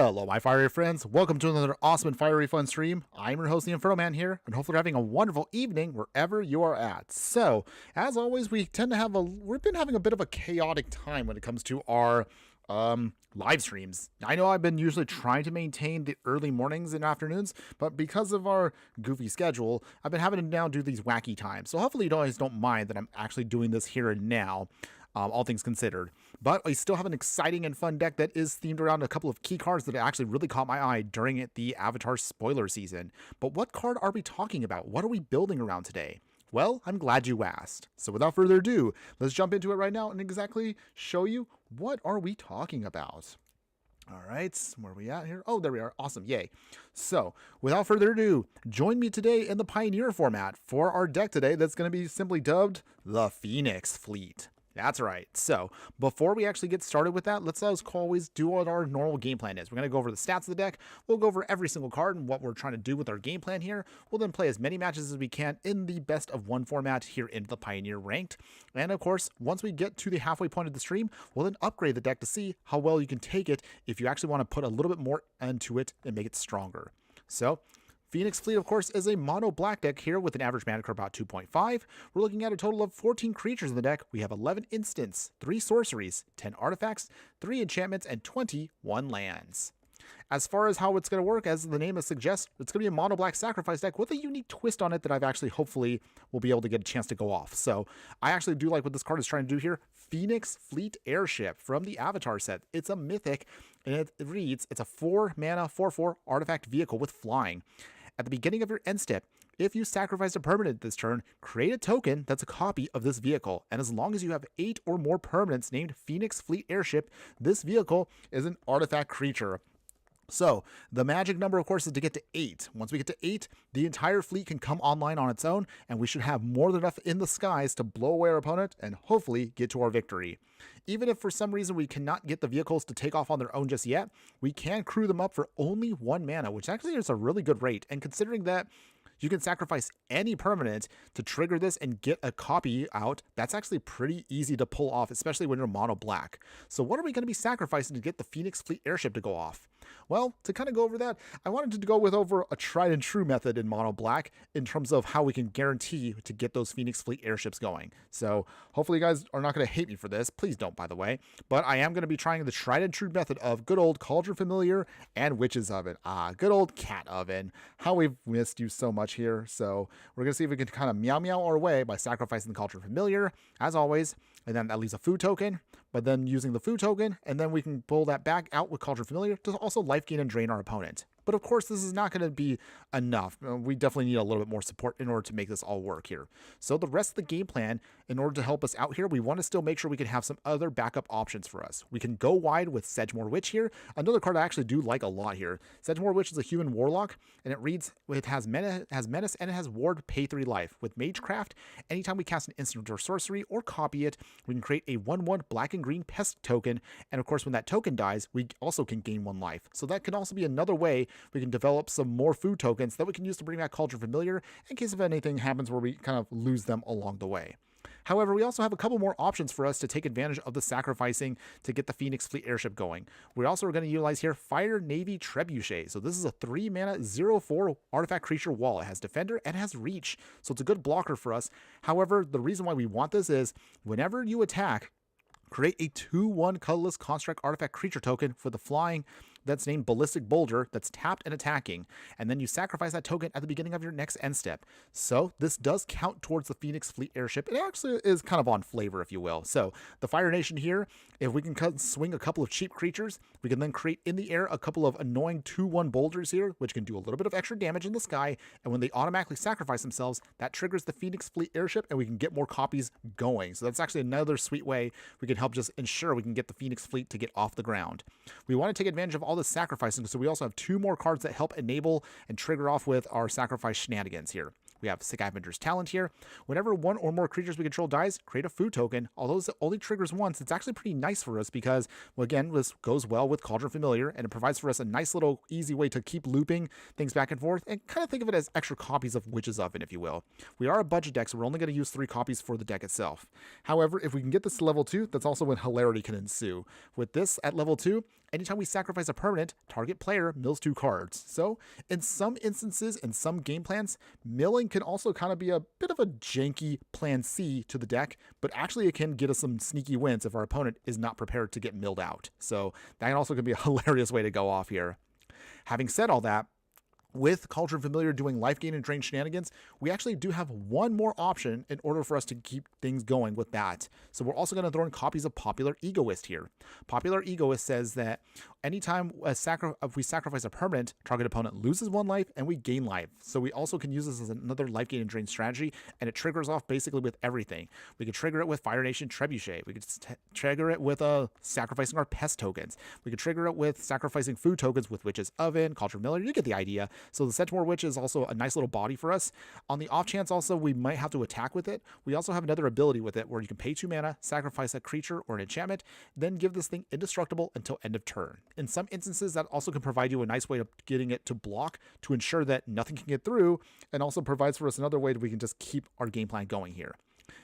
Hello, my fiery friends. Welcome to another awesome and fiery fun stream. I'm your host, the Infernoman here, and hopefully you're having a wonderful evening wherever you are at. So, as always, we've been having a bit of a chaotic time when it comes to our live streams. I know I've been usually trying to maintain the early mornings and afternoons, but because of our goofy schedule, I've been having to now do these wacky times. So hopefully you guys don't mind that I'm actually doing this here and now. All things considered. But I still have an exciting and fun deck that is themed around a couple of key cards that actually really caught my eye during the Avatar spoiler season. But what card are we talking about? What are we building around today? Well, I'm glad you asked. So without further ado, let's jump into it right now and exactly show you what are we talking about. All right, where are we at here? Oh, there we are. Awesome. Yay. So without further ado, join me today in the Pioneer format for our deck today that's going to be simply dubbed the Phoenix Fleet. That's right. So before we actually get started with that, let's as always do what our normal game plan is. We're going to go over the stats of the deck. We'll go over every single card and what we're trying to do with our game plan here. We'll then play as many matches as we can in the best of one format here in the Pioneer Ranked. And of course, once we get to the halfway point of the stream, we'll then upgrade the deck to see how well you can take it if you actually want to put a little bit more into it and make it stronger. So Phoenix Fleet, of course, is a mono black deck here with an average mana curve about 2.5. We're looking at a total of 14 creatures in the deck. We have 11 instants, 3 sorceries, 10 artifacts, 3 enchantments, and 21 lands. As far as how it's going to work, as the name suggests, it's going to be a mono black sacrifice deck with a unique twist on it that I've actually hopefully will be able to get a chance to go off. So I actually do like what this card is trying to do here. Phoenix Fleet Airship from the Avatar set. It's a mythic, and it reads, it's a 4 mana 4/4 artifact vehicle with flying. At the beginning of your end step, if you sacrifice a permanent this turn, create a token that's a copy of this vehicle. And as long as you have 8 or more permanents named Phoenix Fleet Airship, this vehicle is an artifact creature. So the magic number, of course, is to get to 8. Once we get to 8, the entire fleet can come online on its own, and we should have more than enough in the skies to blow away our opponent and hopefully get to our victory. Even if for some reason we cannot get the vehicles to take off on their own just yet, we can crew them up for only 1 mana, which actually is a really good rate. And considering that you can sacrifice any permanent to trigger this and get a copy out, that's actually pretty easy to pull off, especially when you're mono black. So what are we going to be sacrificing to get the Phoenix Fleet Airship to go off? Well, to kind of go over that, I wanted to go with over a tried and true method in mono black in terms of how we can guarantee to get those Phoenix Fleet Airships going. So hopefully you guys are not going to hate me for this. Please don't, by the way. But I am going to be trying the tried and true method of good old Cauldron Familiar and Witch's Oven. Good old Cat Oven. How we've missed you so much here. So we're going to see if we can kind of meow meow our way by sacrificing the Cauldron Familiar, as always. And then that leaves a food token, but then using the food token, and then we can pull that back out with Cauldron Familiar to also life gain and drain our opponent. But of course, this is not going to be enough. We definitely need a little bit more support in order to make this all work here. So the rest of the game plan, in order to help us out here, we want to still make sure we can have some other backup options for us. We can go wide with Sedgemoor Witch here. Another card I actually do like a lot here. Sedgemoor Witch is a human warlock, and it reads, it has menace and it has ward, pay 3 life. With Magecraft, anytime we cast an instant or sorcery or copy it, we can create a 1/1 black and green pest token. And of course, when that token dies, we also can gain 1 life. So that can also be another way we can develop some more food tokens that we can use to bring back Cauldron Familiar in case if anything happens where we kind of lose them along the way. However, we also have a couple more options for us to take advantage of the sacrificing to get the Phoenix Fleet Airship going. We also are going to utilize here Fire Navy Trebuchet. So this is a 3 mana 0/4 artifact creature wall. It has Defender and it has Reach. So it's a good blocker for us. However, the reason why we want this is whenever you attack, create a 2/1 colorless construct artifact creature token for the flying that's named Ballistic Boulder that's tapped and attacking, and then you sacrifice that token at the beginning of your next end step. So this does count towards the Phoenix Fleet Airship. It actually is kind of on flavor, if you will. So the Fire Nation here, if we can swing a couple of cheap creatures, we can then create in the air a couple of annoying 2/1 boulders here, which can do a little bit of extra damage in the sky, and when they automatically sacrifice themselves, that triggers the Phoenix Fleet Airship, and we can get more copies going. So that's actually another sweet way we can help just ensure we can get the Phoenix Fleet to get off the ground. We want to take advantage of all the sacrificing, so we also have 2 more cards that help enable and trigger off with our sacrifice shenanigans here. We have Scavenger's Talent here. Whenever 1 or more creatures we control dies, create a food token. Although it only triggers once, it's actually pretty nice for us because, well, again, this goes well with Cauldron Familiar, and it provides for us a nice little easy way to keep looping things back and forth, and kind of think of it as extra copies of Witch's Oven, if you will. We are a budget deck, so we're only going to use 3 copies for the deck itself. However, if we can get this to level 2, that's also when hilarity can ensue. With this at level 2, anytime we sacrifice a permanent, target player mills 2 cards. So in some instances, in some game plans, milling can also kind of be a bit of a janky plan C to the deck, but actually it can get us some sneaky wins if our opponent is not prepared to get milled out. So that also can be a hilarious way to go off here. Having said all that, with Cauldron Familiar doing life gain and drain shenanigans, we actually do have one more option in order for us to keep things going with that. So we're also going to throw in copies of Popular Egoist here. Popular Egoist says that anytime if we sacrifice a permanent, target opponent loses 1 life and we gain life. So we also can use this as another life gain and drain strategy, and it triggers off basically with everything. We could trigger it with Fire Nation Trebuchet. We could trigger it with sacrificing our pest tokens. We could trigger it with sacrificing food tokens with Witch's Oven, Cauldron Familiar. You get the idea. So the Centaur Witch is also a nice little body for us. On the off chance also we might have to attack with it, we also have another ability with it where you can pay 2 mana, sacrifice a creature or an enchantment, then give this thing indestructible until end of turn. In some instances, that also can provide you a nice way of getting it to block to ensure that nothing can get through, and also provides for us another way that we can just keep our game plan going here.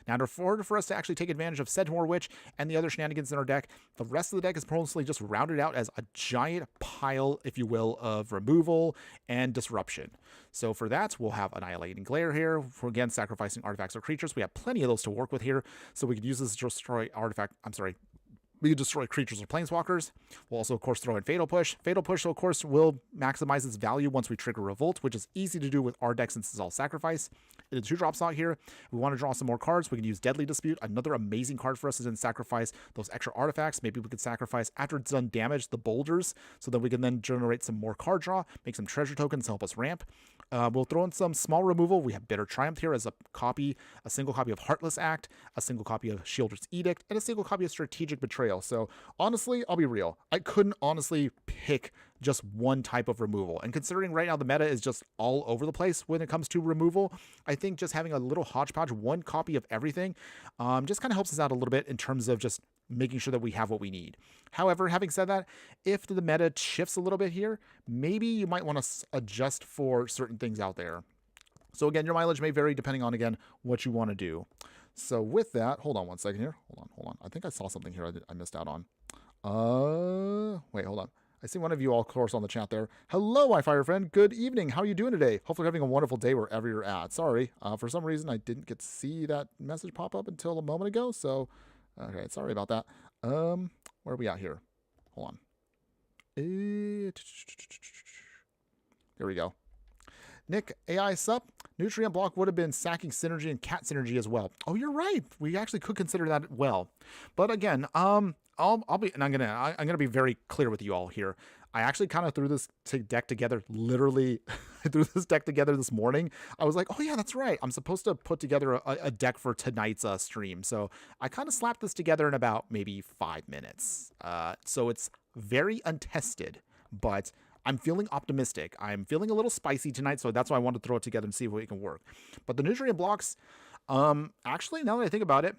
Now, in order for us to actually take advantage of Centaur Witch and the other shenanigans in our deck, the rest of the deck is mostly just rounded out as a giant pile, if you will, of removal and disruption. So for that, we'll have Annihilating Glare here. For again, sacrificing artifacts or creatures. We have plenty of those to work with here. So we could use this to destroy we can destroy creatures or planeswalkers. We'll also, of course, throw in Fatal Push. Fatal Push, of course, will maximize its value once we trigger Revolt, which is easy to do with our deck since it's all sacrifice. In the 2-drop slot here, we want to draw some more cards. We can use Deadly Dispute. Another amazing card for us is then sacrifice those extra artifacts. Maybe we could sacrifice, after it's done damage, the boulders, so that we can then generate some more card draw, make some treasure tokens to help us ramp. We'll throw in some small removal. We have Bitter Triumph here as a single copy of Heartless Act, a single copy of Sheoldred's Edict, and a single copy of Strategic Betrayal. So honestly, I'll be real. I couldn't honestly pick just one type of removal. And considering right now the meta is just all over the place when it comes to removal, I think just having a little hodgepodge, one copy of everything, just kind of helps us out a little bit in terms of just making sure that we have what we need. However, having said that, if the meta shifts a little bit here, maybe you might want to adjust for certain things out there. So again, your mileage may vary depending on, again, what you want to do. So with that, hold on one second here. Hold on. I think I saw something here I missed out on. Wait, hold on. I see one of you all, of course, on the chat there. Hello, my fire friend. Good evening. How are you doing today? Hopefully having a wonderful day wherever you're at. Sorry, for some reason I didn't get to see that message pop up until a moment ago. So, okay, sorry about that. Where are we at here? Hold on. There we go. Nick, AI sup? Nutrient block would have been sacking synergy and cat synergy as well. Oh, you're right. We actually could consider that well. But again, I'm gonna be very clear with you all here. I actually kind of threw this deck together, literally. I threw this deck together this morning. I was like, oh yeah, that's right. I'm supposed to put together a deck for tonight's stream. So I kind of slapped this together in about maybe 5 minutes. So it's very untested, but I'm feeling optimistic. I'm feeling a little spicy tonight, so that's why I wanted to throw it together and see if it can work. But the nutrient blocks, actually, now that I think about it,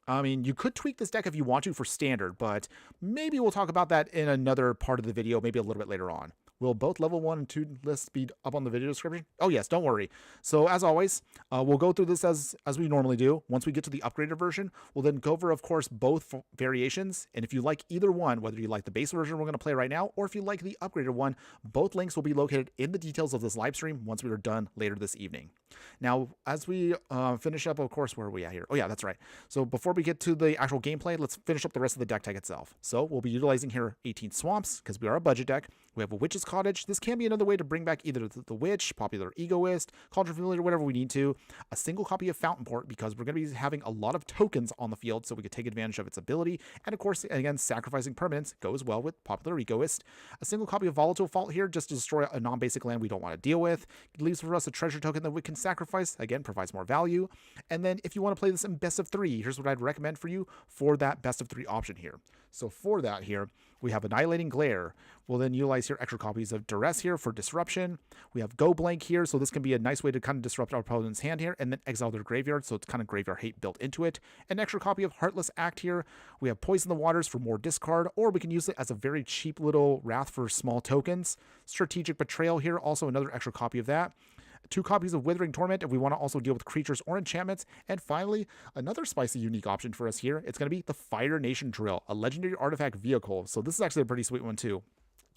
I mean, you could tweak this deck if you want to for standard, but maybe we'll talk about that in another part of the video, maybe a little bit later on. Will both level 1 and 2 lists be up on the video description? Oh yes, don't worry. So as always, we'll go through this as we normally do. Once we get to the upgraded version, we'll then go over, of course, both variations. And if you like either one, whether you like the base version we're going to play right now, or if you like the upgraded one, both links will be located in the details of this live stream once we are done later this evening. Now, as we finish up, of course, where are we at here? Oh yeah, that's right. So before we get to the actual gameplay, let's finish up the rest of the deck tag itself. So we'll be utilizing here 18 Swamps, because we are a budget deck. We have a Witch's Cottage. This can be another way to bring back either the Witch, Popular Egoist, Cauldron Familiar, whatever we need to. A single copy of Fountain Port, because we're going to be having a lot of tokens on the field, so we could take advantage of its ability. And of course, again, sacrificing permanents goes well with Popular Egoist. A single copy of Volatile Fault here, just to destroy a non-basic land we don't want to deal with. It leaves for us a treasure token that we can sacrifice. Again, provides more value. And then if you want to play this in best of 3, here's what I'd recommend for you for that best of 3 option here. So for that here, we have Annihilating Glare. We'll then utilize here extra copies of Duress here for disruption. We have Go Blank here, so this can be a nice way to kind of disrupt our opponent's hand here, and then exile their graveyard, so it's kind of graveyard hate built into it. An extra copy of Heartless Act here. We have Poison the Waters for more discard, or we can use it as a very cheap little Wrath for small tokens. Strategic Betrayal here, also another extra copy of that. 2 copies of Withering Torment if we want to also deal with creatures or enchantments. And finally, another spicy unique option for us here. It's going to be the Fire Nation Drill, a legendary artifact vehicle. So this is actually a pretty sweet one too.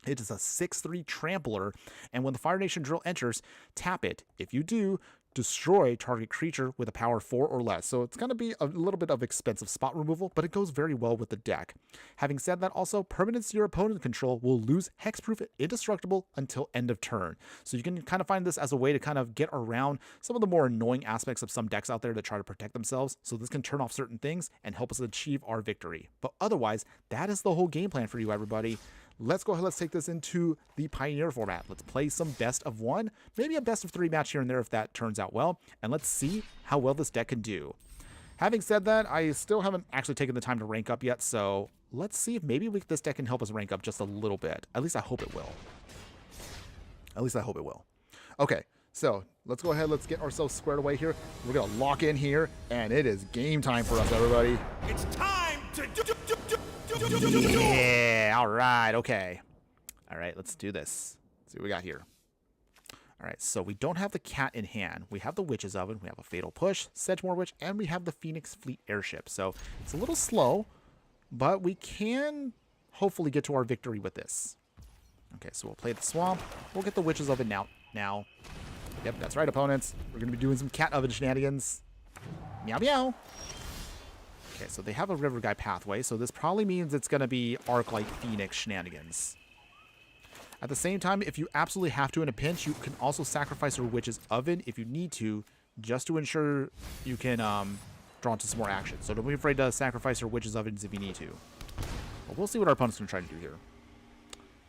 It is a 6/3 trampler, and when the Fire Nation Drill enters, tap it. If you do, destroy target creature with a power 4 or less. So it's going to be a little bit of expensive spot removal, but it goes very well with the deck. Having said that, also, permanents your opponent control will lose hexproof and indestructible until end of turn. So you can kind of find this as a way to kind of get around some of the more annoying aspects of some decks out there that try to protect themselves. So this can turn off certain things and help us achieve our victory. But otherwise, that is the whole game plan for you, everybody. Let's go ahead, let's take this into the Pioneer format. Let's play some best of 1, maybe a best of 3 match here and there if that turns out well, and let's see how well this deck can do. Having said that, I still haven't actually taken the time to rank up yet, so let's see if maybe this deck can help us rank up just a little bit. At least I hope it will. At least I hope it will. Okay, so let's go ahead, let's get ourselves squared away here. We're going to lock in here, and it is game time for us, everybody. It's time to Yeah, all right, okay. All right, let's do this. Let's see what we got here. All right, so we don't have the cat in hand. We have the Witch's Oven, we have a Fatal Push, Sedgemoor Witch, and we have the Phoenix Fleet Airship. So it's a little slow, but we can hopefully get to our victory with this. Okay, so we'll play the Swamp. We'll get the Witch's Oven now. Yep, that's right, opponents. We're going to be doing some cat oven shenanigans. Meow, meow. Okay, so they have a River Guy pathway, so this probably means it's going to be Arc-Light Phoenix shenanigans. At the same time, if you absolutely have to in a pinch, you can also sacrifice your Witch's Oven if you need to, just to ensure you can draw into some more action. So don't be afraid to sacrifice your Witch's Ovens if you need to. But we'll see what our opponent's going to try to do here.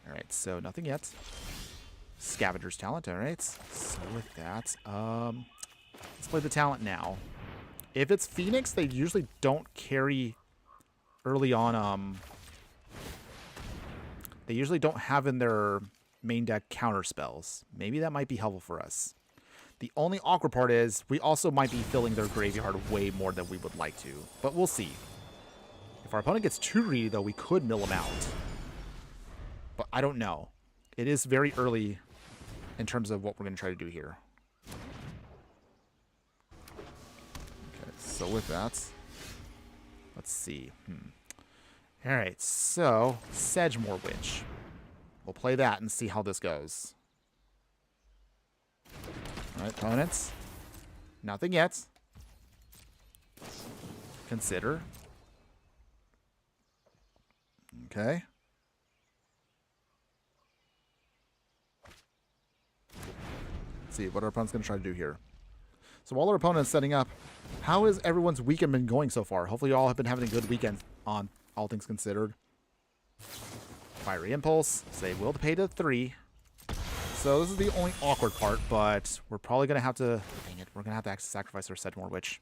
Alright, so nothing yet. Scavenger's Talent, alright. So with that, let's play the talent now. If it's Phoenix, they usually don't carry early on, they usually don't have in their main deck counter spells. Maybe that might be helpful for us. The only awkward part is we also might be filling their graveyard way more than we would like to, but we'll see. If our opponent gets too greedy, though, we could mill him out. But I don't know. It is very early in terms of what we're going to try to do here. So with that, let's see. All right, so Sedgemoor Witch. We'll play that and see how this goes. All right, opponents. Nothing yet. Consider. Okay. Let's see what our opponent's going to try to do here. So while our opponent is setting up, how has everyone's weekend been going so far? Hopefully you all have been having a good weekend on all things considered. Fiery Impulse. Say will to pay to 3. So this is the only awkward part, but we're probably going to have to... Dang it. We're going to have to actually sacrifice our Sedgemoor Witch.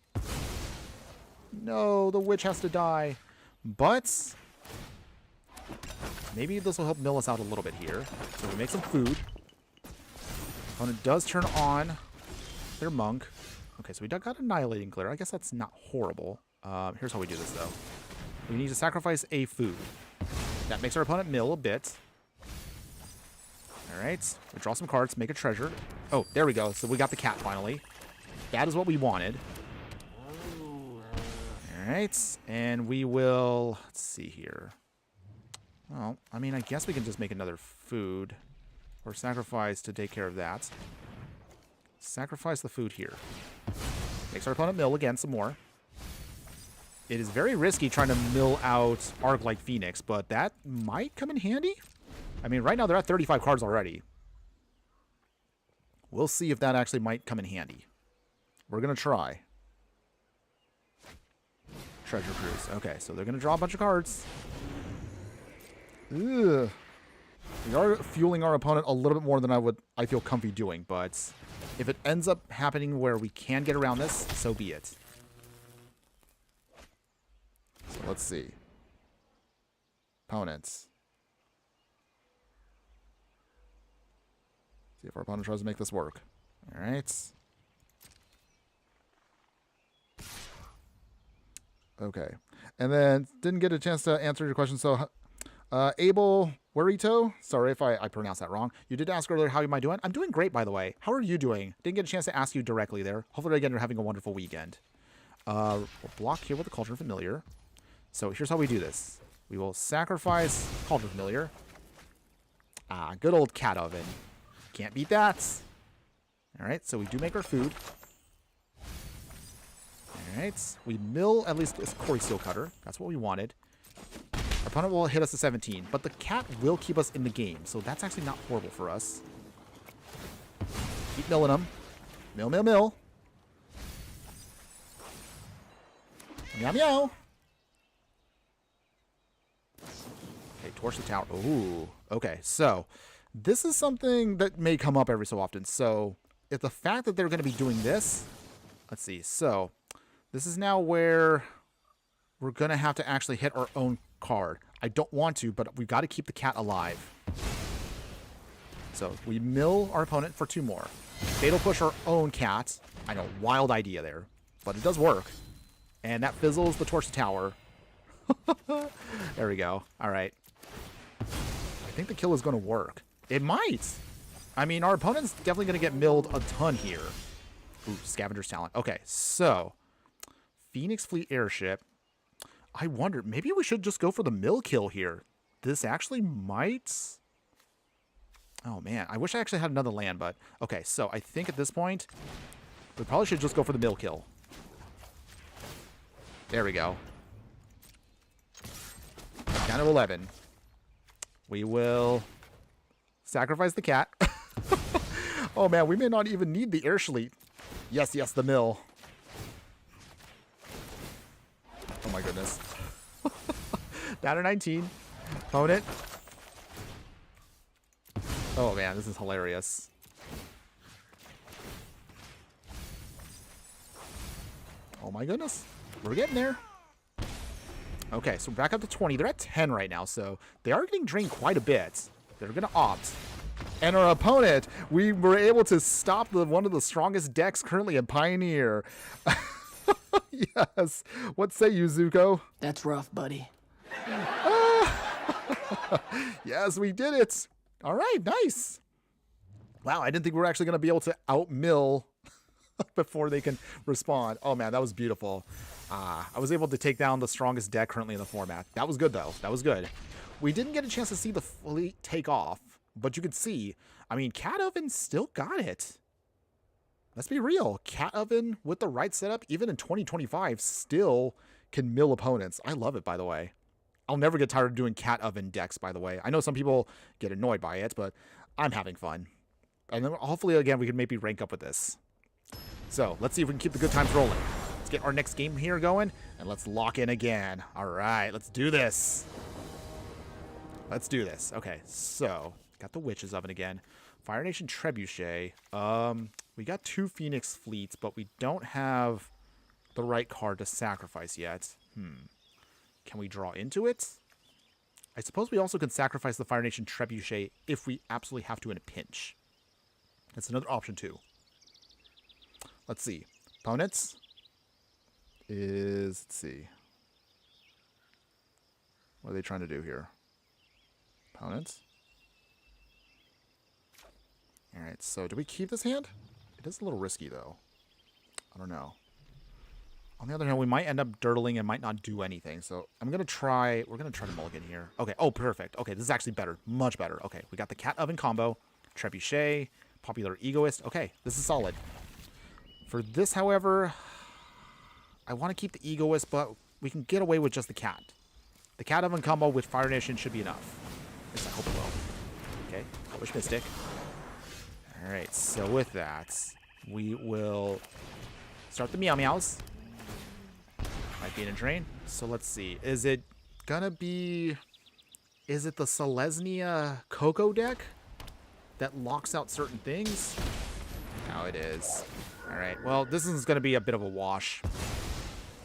No, the witch has to die. But maybe this will help mill us out a little bit here. So we make some food. Opponent does turn on their monk. Okay, so we got Annihilating Glare. I guess that's not horrible. Here's how we do this, though. We need to sacrifice a food. That makes our opponent mill a bit. All right. We draw some cards, make a treasure. Oh, there we go. So we got the cat finally. That is what we wanted. All right. And we will... Let's see here. Well, I mean, I guess we can just make another food. Or sacrifice to take care of that. Sacrifice the food here. Makes our opponent mill again some more. It is very risky trying to mill out Arc-Light Phoenix, but that might come in handy. I mean, right now they're at 35 cards already. We'll see if that actually might come in handy. We're going to try. Treasure Cruise. Okay, so they're going to draw a bunch of cards. Ugh. We are fueling our opponent a little bit more than I feel comfy doing, but if it ends up happening where we can get around this, so be it. So let's see. Opponents. See if our opponent tries to make this work. All right. Okay. And then didn't get a chance to answer your question. So Abel Warito, sorry if I pronounced that wrong. You did ask earlier, how am I doing? I'm doing great, by the way. How are you doing? Didn't get a chance to ask you directly there. Hopefully, again, you're having a wonderful weekend. We'll block here with the Cauldron Familiar. So here's how we do this. We will sacrifice Cauldron Familiar. Ah, good old cat oven. Can't beat that. All right, so we do make our food. All right, we mill at least this Quarry Steel Cutter. That's what we wanted. Our opponent will hit us to 17, but the cat will keep us in the game, so that's actually not horrible for us. Keep milling them. Mill, mill, mill. Meow, meow. Okay, torch the tower. Ooh, okay, so this is something that may come up every so often. So if the fact that they're going to be doing this, let's see. So this is now where we're going to have to actually hit our own card. I don't want to, but we've got to keep the cat alive. So we mill our opponent for 2 more. Fatal push our own cat. I know, wild idea there, but it does work. And that fizzles the torch tower. There we go. All right. I think the kill is going to work. It might. I mean, our opponent's definitely going to get milled a ton here. Ooh, Scavenger's Talent. Okay, so Phoenix Fleet Airship. I wonder, maybe we should just go for the mill kill here. This actually might... Oh, man. I wish I actually had another land, but... Okay, so I think at this point, we probably should just go for the mill kill. There we go. Down to 11. We will sacrifice the cat. Oh, man, we may not even need the Airship Fleet. Yes, yes, the mill. Oh, my goodness. Down to 19. Opponent. Oh, man, this is hilarious. Oh, my goodness. We're getting there. Okay, so we're back up to 20. They're at 10 right now, so they are getting drained quite a bit. They're going to opt. And our opponent, we were able to stop one of the strongest decks currently in Pioneer. Yes. What say you, Zuko? That's rough, buddy. Yes, we did it. All right, nice. Wow, I didn't think we were actually going to be able to out-mill before they can respond. Oh, man, that was beautiful. I was able to take down the strongest deck currently in the format. That was good, though. That was good. We didn't get a chance to see the fleet take off, but you could see, I mean, Cat Oven still got it. Let's be real. Cat Oven, with the right setup, even in 2025, still can mill opponents. I love it, by the way. I'll never get tired of doing Cat Oven decks, by the way. I know some people get annoyed by it, but I'm having fun. And then hopefully, again, we can maybe rank up with this. So, let's see if we can keep the good times rolling. Let's get our next game here going, and let's lock in again. All right, let's do this. Let's do this. Okay, so, got the Witch's Oven again. Fire Nation Trebuchet. We got 2 Phoenix Fleets, but we don't have the right card to sacrifice yet. Can we draw into it? I suppose we also can sacrifice the Fire Nation Trebuchet if we absolutely have to in a pinch. That's another option too. Let's see. Opponents is, let's see. What are they trying to do here? Opponents. All right, so do we keep this hand? It is a little risky though. I don't know. On the other hand, we might end up dirtling and might not do anything. So I'm going to try, we're going to try to mulligan here. Okay, oh, perfect. Okay, this is actually better. Much better. Okay, we got the Cat Oven combo, Trebuchet, Popular Egoist. Okay, this is solid. For this, however, I want to keep the Egoist, but we can get away with just the Cat. The Cat Oven combo with Fire Nation should be enough. At least I hope it will. Okay, Wish Mystic. Alright, so with that, we will start the Meow Meows. Might be in a drain. So let's see. Is it gonna be... Is it the Selesnya Coco deck that locks out certain things? No, it is. Alright, well, this is gonna be a bit of a wash.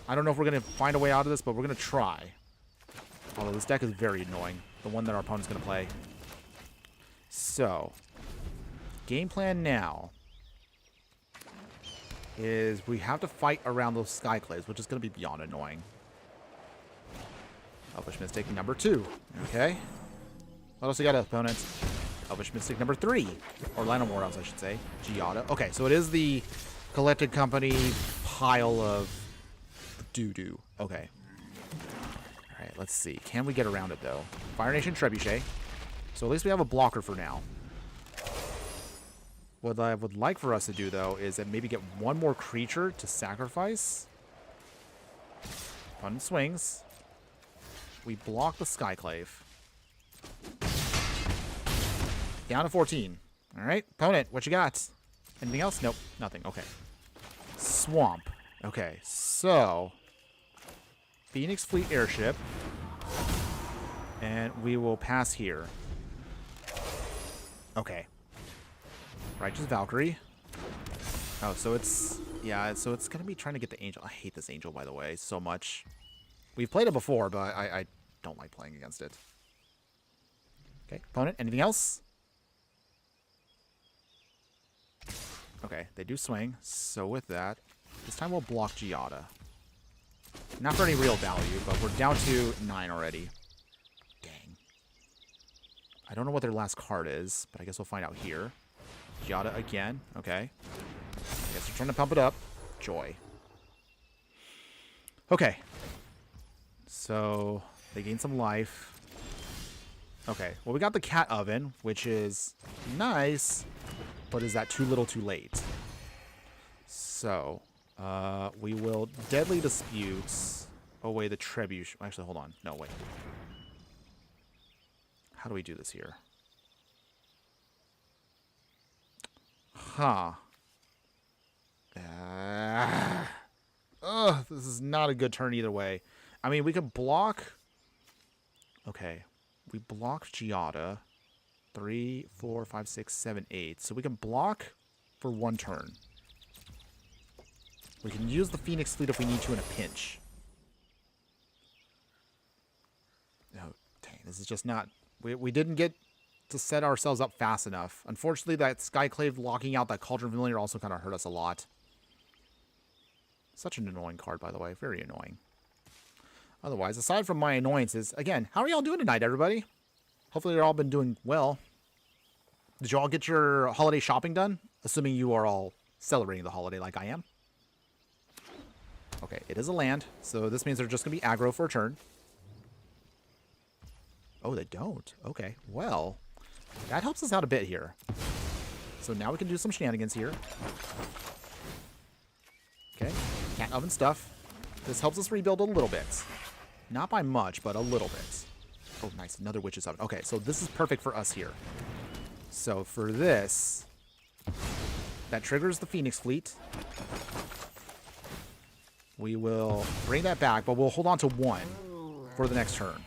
I don't know if we're gonna find a way out of this, but we're gonna try. Although this deck is very annoying. The one that our opponent's gonna play. So... Game plan now is we have to fight around those Skyclaves, which is going to be beyond annoying. Elfish Mystic number 2. Okay. What else you got, opponent? Elvish Mystic number 3. Or Lino Morals, I should say. Giada. Okay, so it is the Collected Company pile of doo-doo. Okay. Alright, let's see. Can we get around it, though? Fire Nation Trebuchet. So at least we have a blocker for now. What I would like for us to do, though, is that maybe get one more creature to sacrifice. Opponent swings. We block the Skyclave. Down to 14. Alright, opponent, what you got? Anything else? Nope, nothing. Okay. Swamp. Okay, so Phoenix Fleet Airship. And we will pass here. Okay. Righteous Valkyrie. Oh, so it's... Yeah, so it's going to be trying to get the Angel. I hate this Angel, by the way, so much. We've played it before, but I don't like playing against it. Okay, opponent, anything else? Okay, they do swing. So with that, this time we'll block Giada. Not for any real value, but we're down to 9 already. Dang. I don't know what their last card is, but I guess we'll find out here. Giada again. Okay. I guess they're trying to pump it up. Joy. Okay. So they gain some life. Okay. Well, we got the Cat Oven, which is nice, but is that too little too late? So we will Deadly Disputes away the Trebuchet. Actually, hold on. No, wait. How do we do this here? Huh. This is not a good turn either way. I mean, we can block... Okay. We block Giada. 3, 4, 5, 6, 7, 8. So we can block for 1 turn. We can use the Phoenix Fleet if we need to in a pinch. Oh, dang. This is just not... We didn't get to set ourselves up fast enough. Unfortunately, that Skyclave locking out that Cauldron Familiar also kind of hurt us a lot. Such an annoying card, by the way. Very annoying. Otherwise, aside from my annoyances, again, how are y'all doing tonight, everybody? Hopefully you've all been doing well. Did you all get your holiday shopping done? Assuming you are all celebrating the holiday like I am. Okay, it is a land, so this means they're just going to be aggro for a turn. Oh, they don't. Okay, well, that helps us out a bit here. So now we can do some shenanigans here. Okay, Cat Oven stuff. This helps us rebuild a little bit. Not by much, but a little bit. Oh, nice. Another Witch's Oven. Okay, so this is perfect for us here. So for this, that triggers the Phoenix Fleet. We will bring that back, but we'll hold on to 1 for the next turn.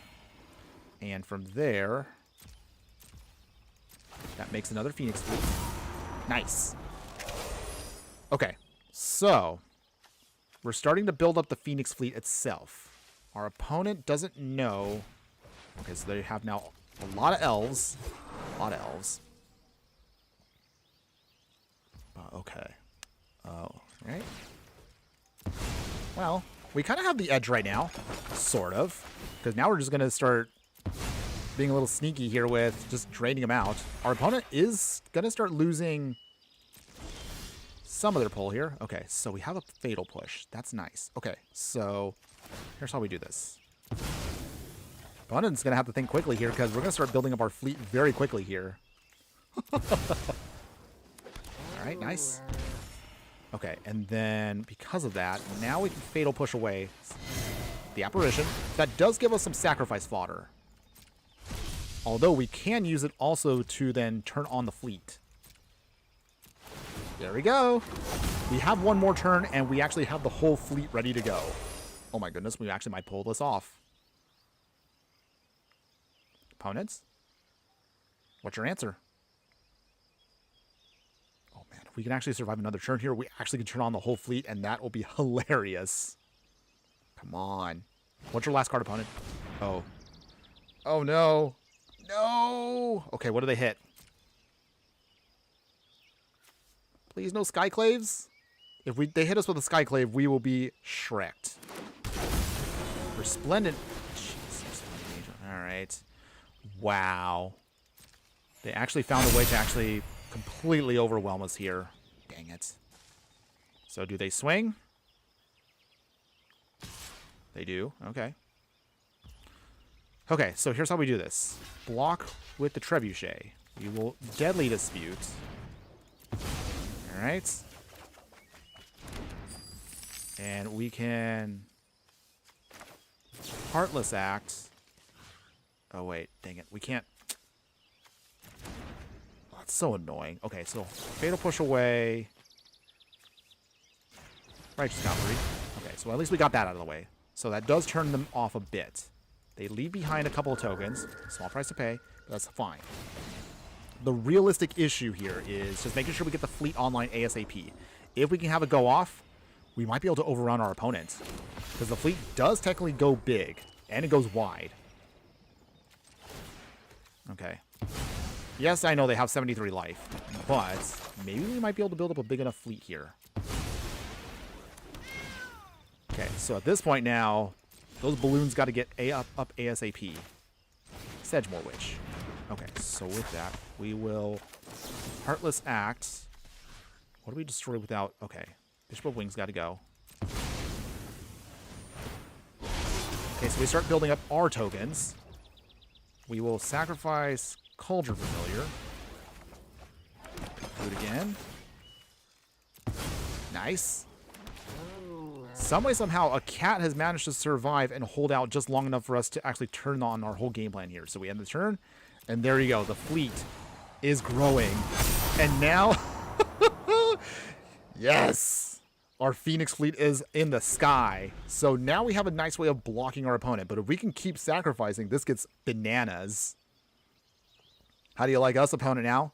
And from there, that makes another Phoenix Fleet. Nice. Okay, so we're starting to build up the Phoenix Fleet itself. Our opponent doesn't know. Okay, so they have now a lot of elves. A lot of elves. Okay. Oh, right. Well, we kind of have the edge right now. Sort of. Because now we're just going to start being a little sneaky here with just draining them out. Our opponent is going to start losing some of their pull here. Okay, so we have a Fatal Push. That's nice. Okay, so here's how we do this. Opponent's going to have to think quickly here because we're going to start building up our fleet very quickly here. All right, nice. Okay, and then because of that, now we can Fatal Push away the Apparition. That does give us some sacrifice fodder. Although we can use it also to then turn on the fleet. There we go. We have 1 more turn, and we actually have the whole fleet ready to go. Oh my goodness, we actually might pull this off. Opponents? What's your answer? Oh man, if we can actually survive another turn here, we actually can turn on the whole fleet, and that will be hilarious. Come on. What's your last card, opponent? Oh. Oh no. No! Okay, what do they hit? Please no Skyclaves? If they hit us with a Skyclave, we will be shreked. Resplendent. Jesus. Alright. Wow. They actually found a way to actually completely overwhelm us here. Dang it. So do they swing? They do. Okay. Okay, so here's how we do this. Block with the Trebuchet. We will Deadly Dispute. Alright. And we can Heartless Act. Oh, wait. Dang it. We can't. Oh, that's so annoying. Okay, so Fatal Push away. Righteous Cavalry. Okay, so at least we got that out of the way. So that does turn them off a bit. They leave behind a couple of tokens. Small price to pay, but that's fine. The realistic issue here is just making sure we get the fleet online ASAP. If we can have it go off, we might be able to overrun our opponent. Because the fleet does technically go big, and it goes wide. Okay. Yes, I know they have 73 life, but maybe we might be able to build up a big enough fleet here. Okay, so at this point now, those balloons got to get up ASAP. Sedgemoor Witch. Okay, so with that, we will Heartless Act. What do we destroy without... Okay, Bishop of Wings got to go. Okay, so we start building up our tokens. We will sacrifice Cauldron Familiar. Do it again. Nice. Some way, somehow, a cat has managed to survive and hold out just long enough for us to actually turn on our whole game plan here. So we end the turn, and there you go. The fleet is growing. And now... Yes! Our Phoenix fleet is in the sky. So now we have a nice way of blocking our opponent. But if we can keep sacrificing, this gets bananas. How do you like us, opponent, now?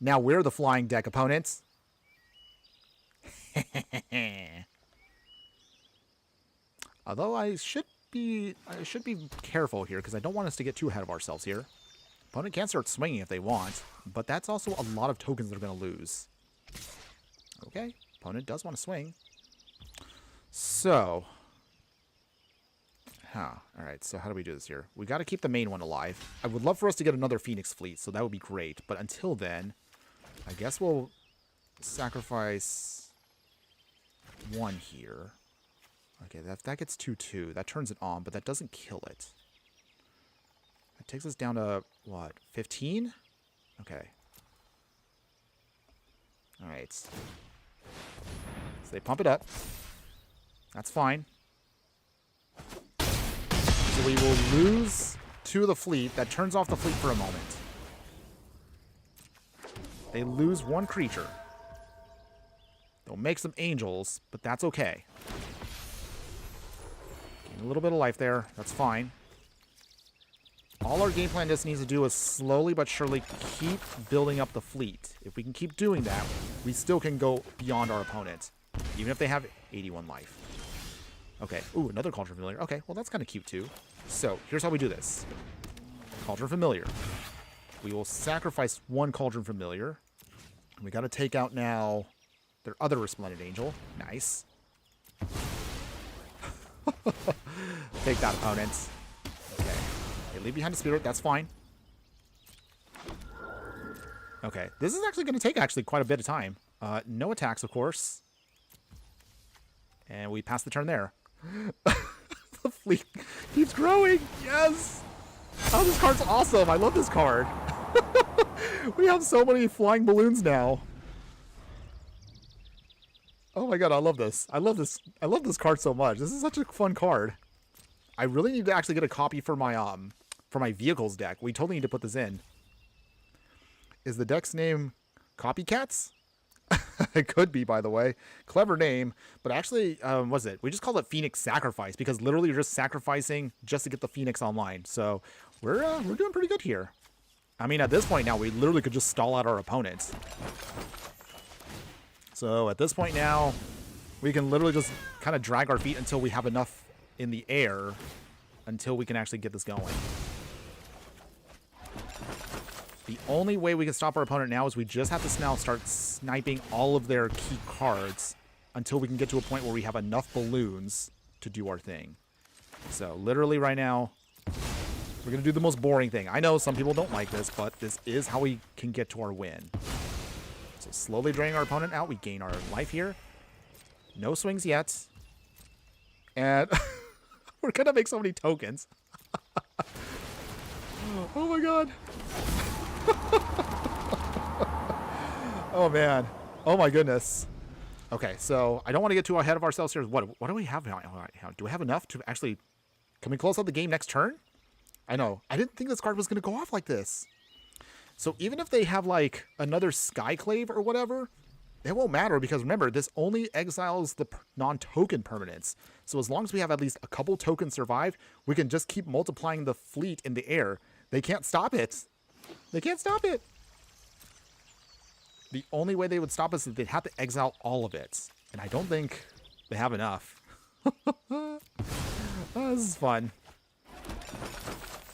Now we're the flying deck opponents. Although I should be careful here because I don't want us to get too ahead of ourselves here. Opponent can start swinging if they want, but that's also a lot of tokens they're going to lose. Okay, opponent does want to swing. So, alright, so how do we do this here? We got to keep the main one alive. I would love for us to get another Phoenix fleet, so that would be great. But until then, I guess we'll sacrifice one here. Okay, that gets 2/2. That turns it on, but that doesn't kill it. That takes us down to, what, 15? Okay. Alright. So they pump it up. That's fine. So we will lose to the fleet. That turns off the fleet for a moment. They lose one creature. They'll make some angels, but that's okay. A little bit of life there. That's fine. All our game plan just needs to do is slowly but surely keep building up the fleet. If we can keep doing that, we still can go beyond our opponent, even if they have 81 life. Okay. Ooh, another Cauldron Familiar. Okay, well, that's kind of cute, too. So, here's how we do this. Cauldron Familiar. We will sacrifice one Cauldron Familiar. We got to take out now their other Resplendent Angel. Nice. Take that, opponent. Okay. They leave behind a Spirit. That's fine. Okay. This is actually going to take quite a bit of time. No attacks, of course. And we pass the turn there. The fleet keeps growing. Yes! Oh, this card's awesome. I love this card. We have so many flying balloons now. Oh my god, I love this. I love this card so much. This is such a fun card. I really need to actually get a copy for my vehicles deck. We totally need to put this in. Is the deck's name Copycats? It could be, by the way. Clever name, but actually, what's it? We just call it Phoenix Sacrifice because literally you're just sacrificing just to get the Phoenix online. So we're doing pretty good here. I mean, at this point now, we literally could just stall out our opponents. So at this point now, we can literally just kind of drag our feet until we have enough in the air until we can actually get this going. The only way we can stop our opponent now is we just have to now start sniping all of their key cards until we can get to a point where we have enough balloons to do our thing. So literally right now, We're going to do the most boring thing. I know some people don't like this, but this is how we can get to our win. So slowly draining our opponent out. We gain our life here. No swings yet. And we're going to make so many tokens. Oh my god. Oh man. Oh my goodness. Okay, so I don't want to get too ahead of ourselves here. What do we have? Do we have enough to actually... Can we close out the game next turn? I know. I didn't think this card was going to go off like this. So even if they have like another Skyclave or whatever, it won't matter because remember, this only exiles the non-token permanents. So as long as we have at least a couple tokens survive, we can just keep multiplying the fleet in the air. They can't stop it. They can't stop it. The only way they would stop us is they'd have to exile all of it. And I don't think they have enough. Oh, this is fun.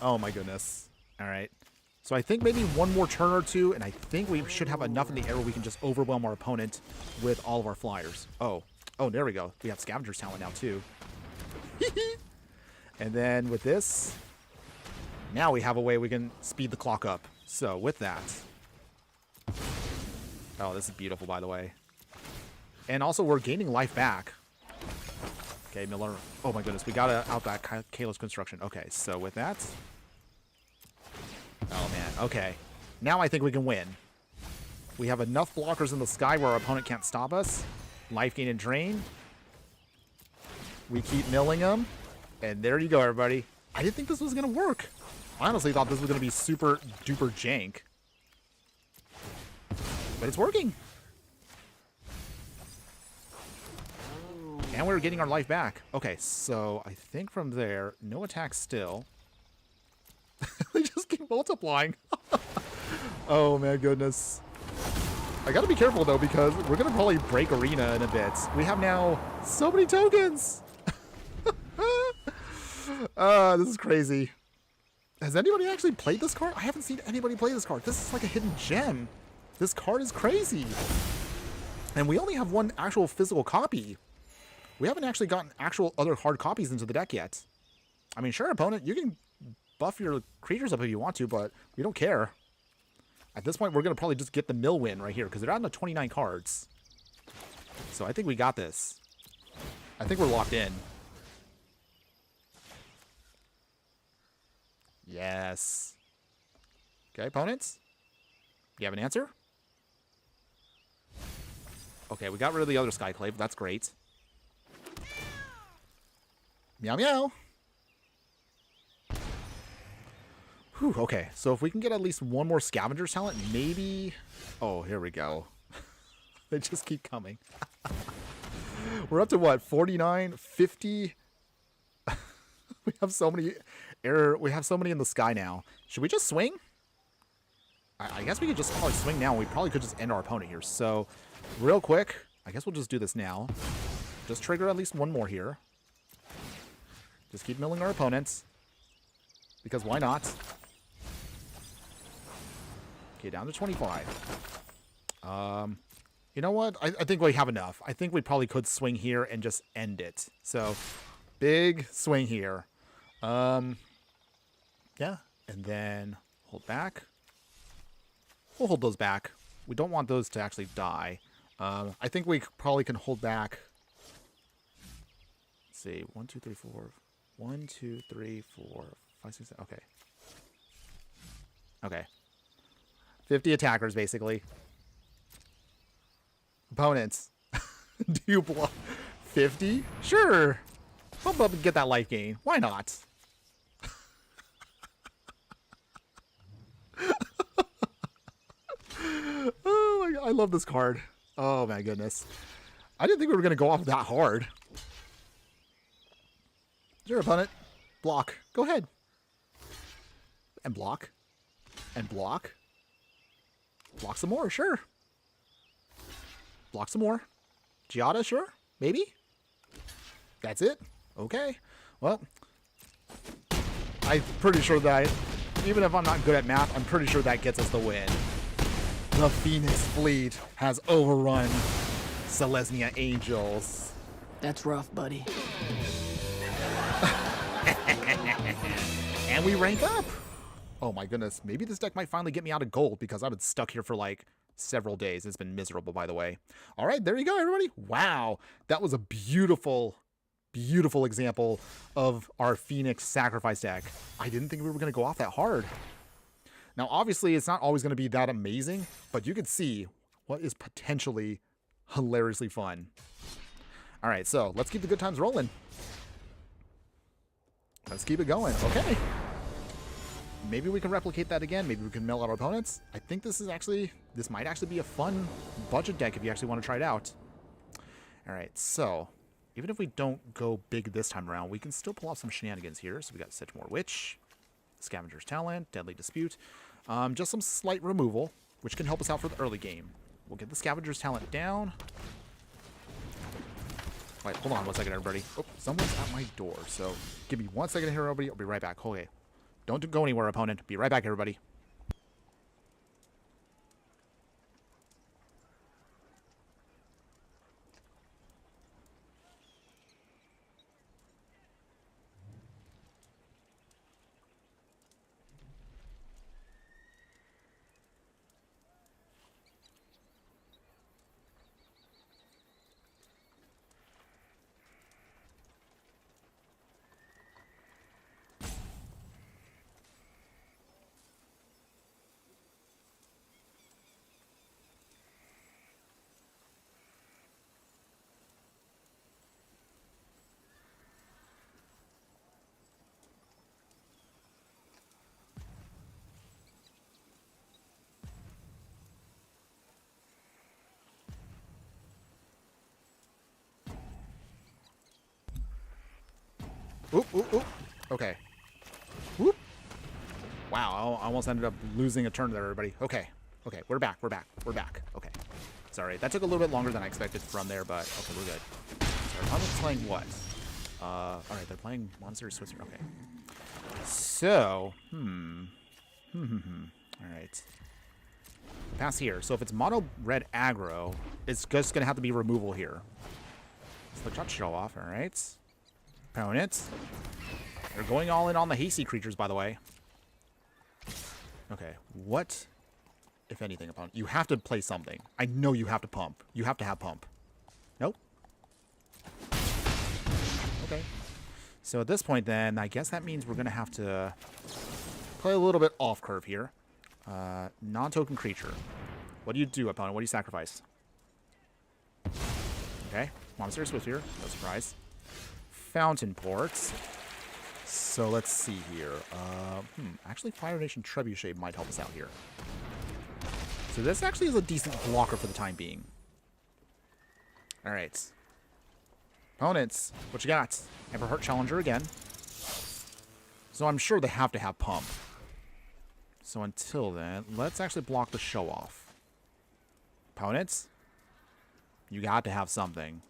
Oh my goodness. All right. So I think maybe one more turn or two, and I think we should have enough in the air where we can just overwhelm our opponent with all of our flyers. Oh, there we go. We have Scavenger's Talent now too. And then with this, now we have a way we can speed the clock up. So with that. Oh, this is beautiful, by the way. And also, we're gaining life back. Okay, Miller. Oh my goodness, we gotta outback Kayla's construction. Okay, so with that. Oh man, okay. Now I think we can win. We have enough blockers in the sky where our opponent can't stop us. Life gain and drain. We keep milling them. And there you go, everybody. I didn't think this was gonna work. I honestly thought this was gonna be super duper jank. But it's working. And we're getting our life back. Okay, so I think from there, no attack still. They just keep multiplying. Oh, my goodness. I gotta be careful, though, because we're gonna probably break Arena in a bit. We have now so many tokens. This is crazy. Has anybody actually played this card? I haven't seen anybody play this card. This is like a hidden gem. This card is crazy. And we only have one actual physical copy. We haven't actually gotten actual other hard copies into the deck yet. I mean, sure, opponent, you can buff your creatures up if you want to, but we don't care. At this point, we're going to probably just get the mill win right here, because they're down to 29 cards. So I think we got this. I think we're locked in. Yes. Okay, opponents? You have an answer? Okay, we got rid of the other Skyclave. That's great. Meow meow. Whew, okay, so if we can get at least one more Scavenger's Talent, maybe... Oh, here we go. They just keep coming. We're up to what? 49? 50? We have so many we have so many in the sky now. Should we just swing? I guess we could just probably swing now. We probably could just end our opponent here. So, real quick, I guess we'll just do this now. Just trigger at least one more here. Just keep milling our opponents. Because why not? Okay, down to 25. You know what? I think we have enough. I think we probably could swing here and just end it. So, big swing here. Yeah. And then hold back. We'll hold those back. We don't want those to actually die. I think we probably can hold back. Let's see. 1, 2, 3, 4. 1, 2, 3, 4, 5, 6, 7. Okay. Okay. 50 attackers, basically. Opponents. Do you block 50? Sure. Bump up and get that life gain. Why not? Oh my god, I love this card. Oh my goodness. I didn't think we were going to go off that hard. Sure, opponent. Block. Go ahead. And block. And block. Block some more, sure. Block some more. Giada, sure. Maybe. That's it. Okay. Well, I'm pretty sure that, even if I'm not good at math, I'm pretty sure that gets us the win. The Phoenix Fleet has overrun Selesnya Angels. That's rough, buddy. And we rank up. Oh my goodness. Maybe this deck might finally get me out of gold because I've been stuck here for like several days. It's been miserable, by the way. All right, there you go, everybody. Wow. That was a beautiful, beautiful example of our Phoenix sacrifice deck. I didn't think we were going to go off that hard. Now, obviously, it's not always going to be that amazing, but you can see what is potentially hilariously fun. All right, so let's keep the good times rolling. Let's keep it going. Okay. Maybe we can replicate that again. Maybe we can mill out our opponents. I think this might actually be a fun budget deck if you actually want to try it out. All right, so even if we don't go big this time around, we can still pull off some shenanigans here. So we got Sedgemoor Witch, Scavenger's Talent, Deadly Dispute. Just some slight removal, which can help us out for the early game. We'll get the Scavenger's Talent down. Wait, hold on one second, everybody. Oh, someone's at my door, so give me 1 second here, everybody. I'll be right back. Okay. Don't go anywhere, opponent. Be right back, everybody. Oop, oop, oop. Okay. Whoop. Wow, I almost ended up losing a turn there, everybody. Okay. Okay, we're back. We're back. We're back. Okay. Sorry, that took a little bit longer than I expected from there, but okay, we're good. Sorry, opponent's playing what? All right, they're playing Monster Switzer. Okay. So, All right. Pass here. So if it's mono red aggro, it's just going to have to be removal here. Slick shot show off. All right. Opponents. They're going all in on the hasty creatures, by the way. Okay. What, if anything, opponent? You have to play something. I know you have to pump. You have to have pump. Nope. Okay. So at this point, then, I guess that means we're going to have to play a little bit off curve here. Non-token creature. What do you do, opponent? What do you sacrifice? Okay. Monster Swift here. No surprise. Fountain Ports. So let's see here. Actually, Fire Nation Trebuchet might help us out here. So this actually is a decent blocker for the time being. All right. Opponents, what you got? Everheart Challenger again. So I'm sure they have to have pump. So until then, let's actually block the show off. Opponents, you got to have something.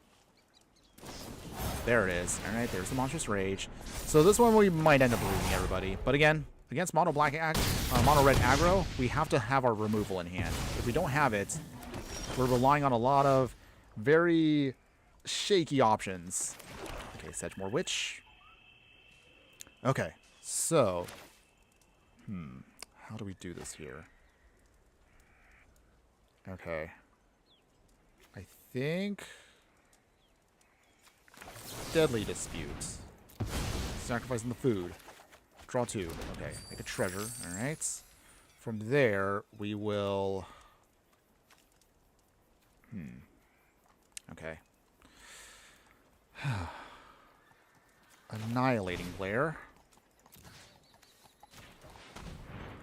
There it is. All right, there's the Monstrous Rage. So this one we might end up losing, everybody. But again, against mono red aggro, we have to have our removal in hand. If we don't have it, we're relying on a lot of very shaky options. Okay, Sedgemoor Witch. Okay, so how do we do this here? Okay, I think Deadly Dispute. Sacrificing the food. Draw 2. Okay, make a treasure. All right. From there, we will. Okay. Annihilating Glare.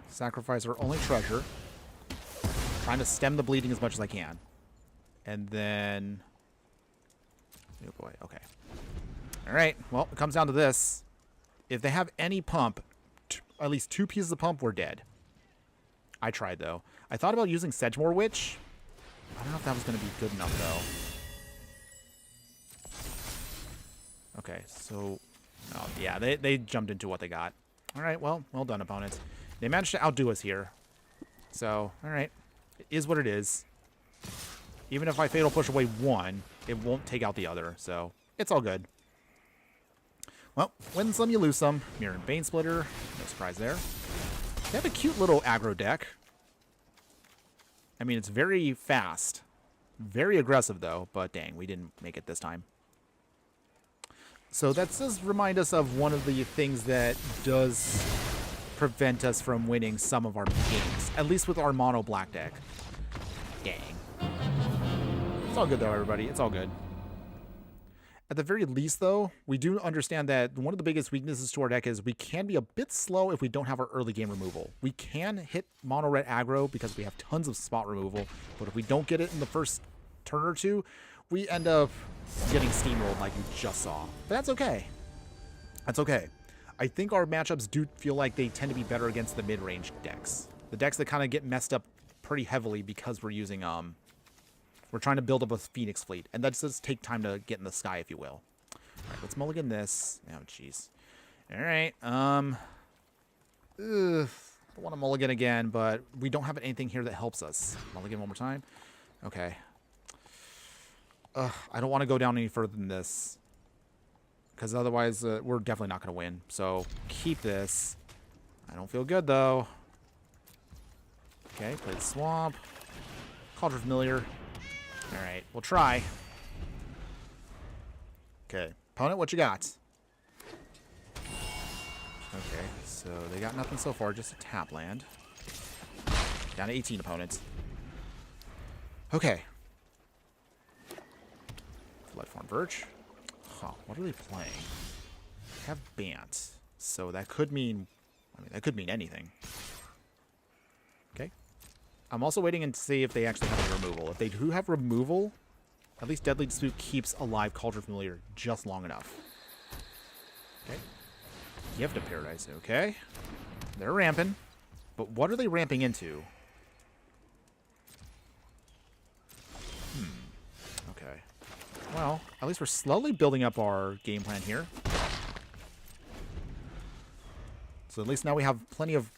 Sacrifice our only treasure. Trying to stem the bleeding as much as I can. And then. Oh boy, okay. Alright, well, it comes down to this. If they have any pump, at least 2 pieces of pump, we're dead. I tried, though. I thought about using Sedgemoor Witch. I don't know if that was going to be good enough, though. Okay, so. Oh, yeah, they jumped into what they got. Alright, well done, opponents. They managed to outdo us here. So, alright. It is what it is. Even if I Fatal Push away one, it won't take out the other, so it's all good. Well, win some, you lose some. Mirror and Bane Splitter. No surprise there. They have a cute little aggro deck. I mean, it's very fast. Very aggressive, though. But dang, we didn't make it this time. So that does remind us of one of the things that does prevent us from winning some of our games. At least with our mono black deck. Dang. It's all good, though, everybody. It's all good. At the very least, though, we do understand that one of the biggest weaknesses to our deck is we can be a bit slow if we don't have our early game removal. We can hit mono red aggro because we have tons of spot removal, but if we don't get it in the first turn or two, we end up getting steamrolled like you just saw. But that's okay. That's okay. I think our matchups do feel like they tend to be better against the mid-range decks. The decks that kind of get messed up pretty heavily because we're using we're trying to build up a Phoenix Fleet, and that does take time to get in the sky, if you will. All right, let's mulligan this. Oh, jeez. All right. Don't want to mulligan again, but we don't have anything here that helps us. Mulligan one more time. Okay. I don't want to go down any further than this, because otherwise we're definitely not going to win. So keep this. I don't feel good, though. Okay, play the Swamp. Cauldron Familiar. All right, we'll try. Okay, opponent, what you got? Okay, so they got nothing so far, just a tap land. Down to 18 opponents. Okay. Bloodform Verge. Huh, what are they playing? They have Bant, so that could mean, that could mean anything. Okay. I'm also waiting to see if they actually have a removal. If they do have removal, at least Deadly Dispute keeps alive Cauldron Familiar just long enough. Okay. Gift of Paradise. Okay. They're ramping. But what are they ramping into? Okay. Well, at least we're slowly building up our game plan here. So at least now we have plenty of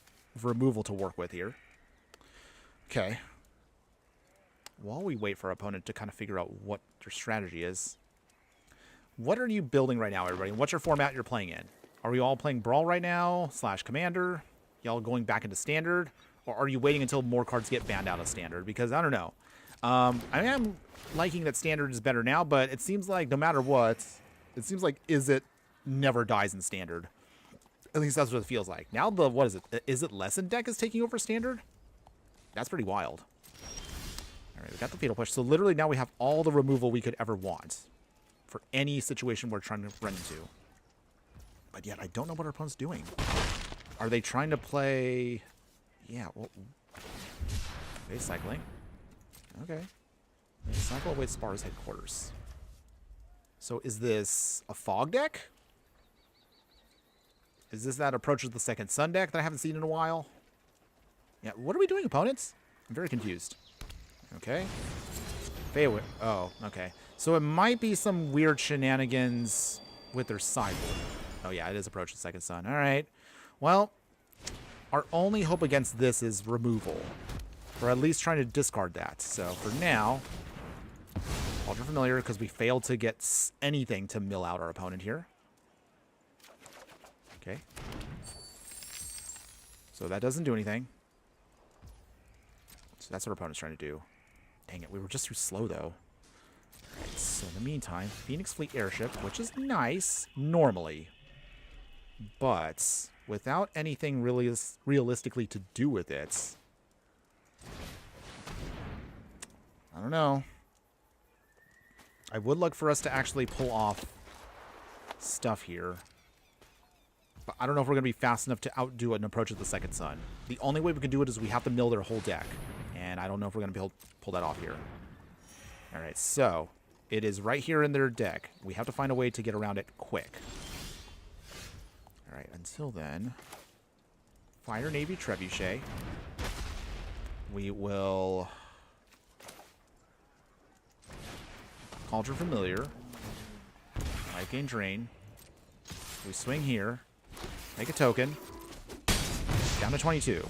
removal to work with here. Okay. While we wait for our opponent to kind of figure out what their strategy is, what are you building right now, everybody? What's your format you're playing in? Are we all playing Brawl right now, / Commander? Y'all going back into Standard? Or are you waiting until more cards get banned out of Standard? Because I don't know. I am liking that Standard is better now, but it seems like no matter what, it seems like Is-It never dies in Standard. At least that's what it feels like. Now the, what is it? Is-It Lesson deck is taking over Standard? That's pretty wild. All right, we got the Fatal Push. So literally now we have all the removal we could ever want for any situation we're trying to run into. But yet I don't know what our opponent's doing. Are they trying to play... Yeah, well... Okay, cycling. Okay. Cycle away Spar's headquarters. So is this a fog deck? Is this that approaches the second sun deck that I haven't seen in a while? Yeah, what are we doing, opponents? I'm very confused. Okay. Failway. Oh, okay. So it might be some weird shenanigans with their sideboard. Oh, yeah, it is approach the second sun. All right. Well, our only hope against this is removal. Or at least trying to discard that. So for now, Ultra Familiar, because we failed to get anything to mill out our opponent here. Okay. So that doesn't do anything. So that's what our opponent's trying to do. Dang it, we were just too slow, though. Alright, so in the meantime, Phoenix Fleet Airship, which is nice, normally. But without anything really realistically to do with it, I don't know. I would like for us to actually pull off stuff here. But I don't know if we're going to be fast enough to outdo an approach of the second sun. The only way we can do it is we have to mill their whole deck. And I don't know if we're going to be able to pull that off here. Alright, so it is right here in their deck. We have to find a way to get around it quick. Alright, until then, Fire Navy Trebuchet. We will Cauldron Familiar. Life Gain Drain. We swing here. Make a token. Down to 22.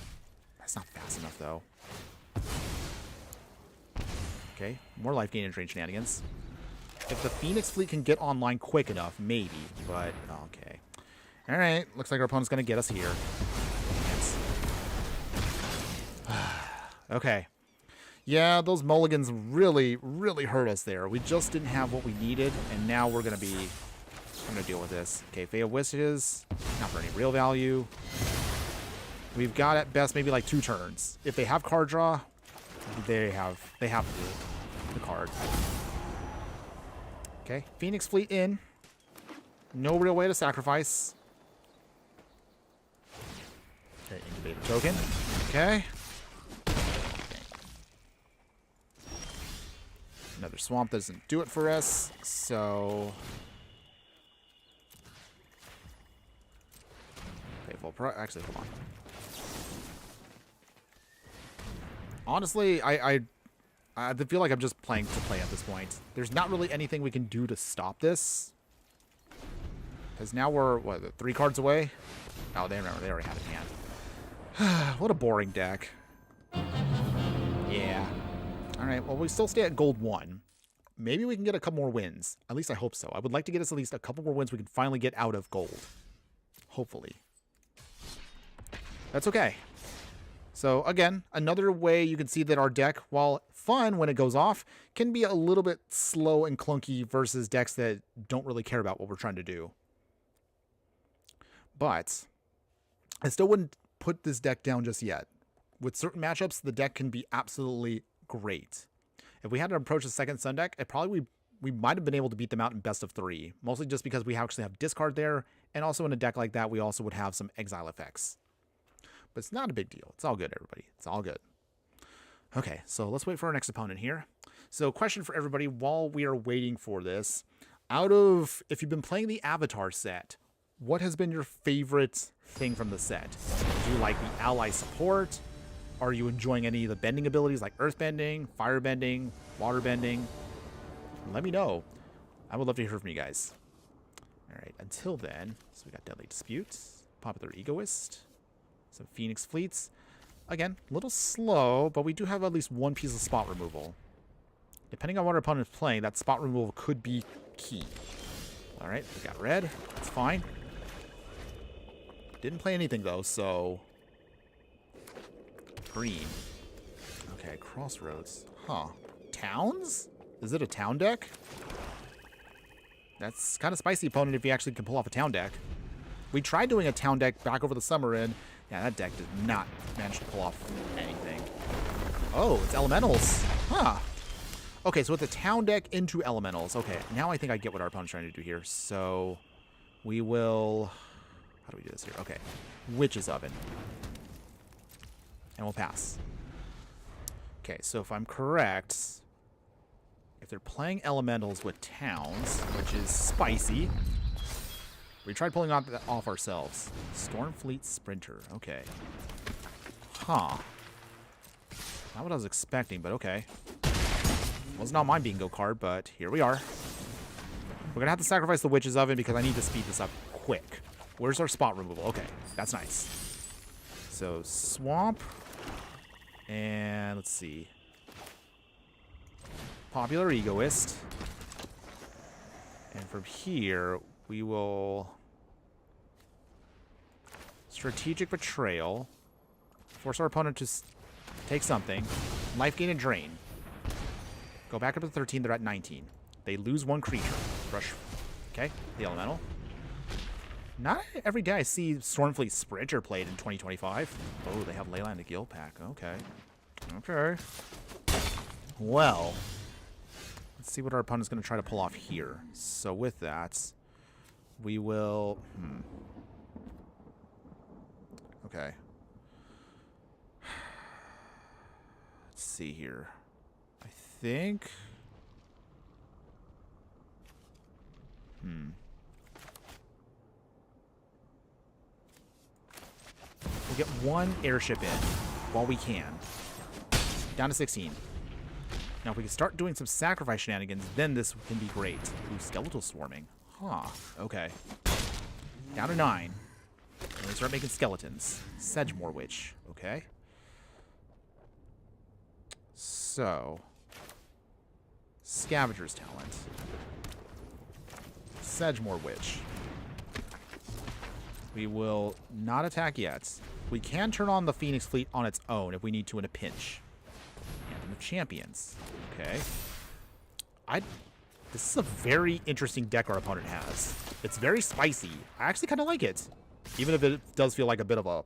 That's not fast enough, though. Okay, more life gain and drain shenanigans. If the Phoenix Fleet can get online quick enough, maybe. But, okay. All right, looks like our opponent's going to get us here. Okay. Yeah, those mulligans really, really hurt us there. We just didn't have what we needed, and now we're going to be... I'm going to deal with this. Okay, Fey of Wishes. Not for any real value. We've got at best maybe like 2 turns. If they have card draw, they have the card. Okay, Phoenix Fleet in. No real way to sacrifice. Okay, Incubator Token. Okay. Another Swamp doesn't do it for us, so... Okay, full pro... Actually, hold on. Honestly, I feel like I'm just playing to play at this point. There's not really anything we can do to stop this. Because now we're, what, 3 cards away? Oh, they already had it in hand. What a boring deck. Yeah. Alright, well, we still stay at gold 1. Maybe we can get a couple more wins. At least I hope so. I would like to get us at least a couple more wins we can finally get out of gold. Hopefully. That's okay. So, again, another way you can see that our deck, while fun when it goes off, can be a little bit slow and clunky versus decks that don't really care about what we're trying to do. But I still wouldn't put this deck down just yet. With certain matchups, the deck can be absolutely great. If we had to approach the second Sun deck, we might have been able to beat them out in best of 3. Mostly just because we actually have discard there, and also in a deck like that, we also would have some exile effects. But it's not a big deal. It's all good, everybody. It's all good. Okay, so let's wait for our next opponent here. So question for everybody while we are waiting for this. If you've been playing the Avatar set, what has been your favorite thing from the set? Do you like the ally support? Are you enjoying any of the bending abilities like earth bending, fire bending, water bending? Let me know. I would love to hear from you guys. All right, until then, so we got Deadly Dispute, Popular Egoist, some Phoenix Fleets. Again, a little slow, but we do have at least 1 piece of spot removal. Depending on what our opponent is playing, that spot removal could be key. All right, we got red. That's fine. Didn't play anything, though, so... Green. Okay, Crossroads. Huh. Towns? Is it a town deck? That's kind of spicy, opponent, if you actually can pull off a town deck. We tried doing a town deck back over the summer, and yeah, that deck did not manage to pull off anything. Oh, it's elementals. Huh. Okay, so with the town deck into elementals. Okay, now I think I get what our opponent's trying to do here. So we will... How do we do this here? Okay. Witch's Oven. And we'll pass. Okay, so if I'm correct, if they're playing elementals with towns, which is spicy, we tried pulling off ourselves. Stormfleet Sprinter. Okay. Huh. Not what I was expecting, but okay. Was not my bingo card, but here we are. We're going to have to sacrifice the Witch's Oven because I need to speed this up quick. Where's our spot removal? Okay, that's nice. So, Swamp. And let's see. Popular Egoist. And from here, we will... Strategic Betrayal. Force our opponent to take something. Life gain and drain. Go back up to 13. They're at 19. They lose 1 creature. Rush. Okay, the elemental. Not every day I see Stormfleet Sprinter played in 2025. Oh, they have Leyline the Guild pack. Okay. Okay. Well, let's see what our opponent's going to try to pull off here. So with that, we will... Okay. Let's see here. I think... We'll get 1 airship in while we can. Down to 16. Now, if we can start doing some sacrifice shenanigans, then this can be great. Ooh, skeletal swarming. Huh. Okay. Down to 9. And we start making skeletons. Sedgemoor Witch. Okay. So. Scavenger's Talent. Sedgemoor Witch. We will not attack yet. We can turn on the Phoenix Fleet on its own if we need to in a pinch. Anthem of Champions. Okay. This is a very interesting deck our opponent has. It's very spicy. I actually kind of like it. Even if it does feel like a bit of a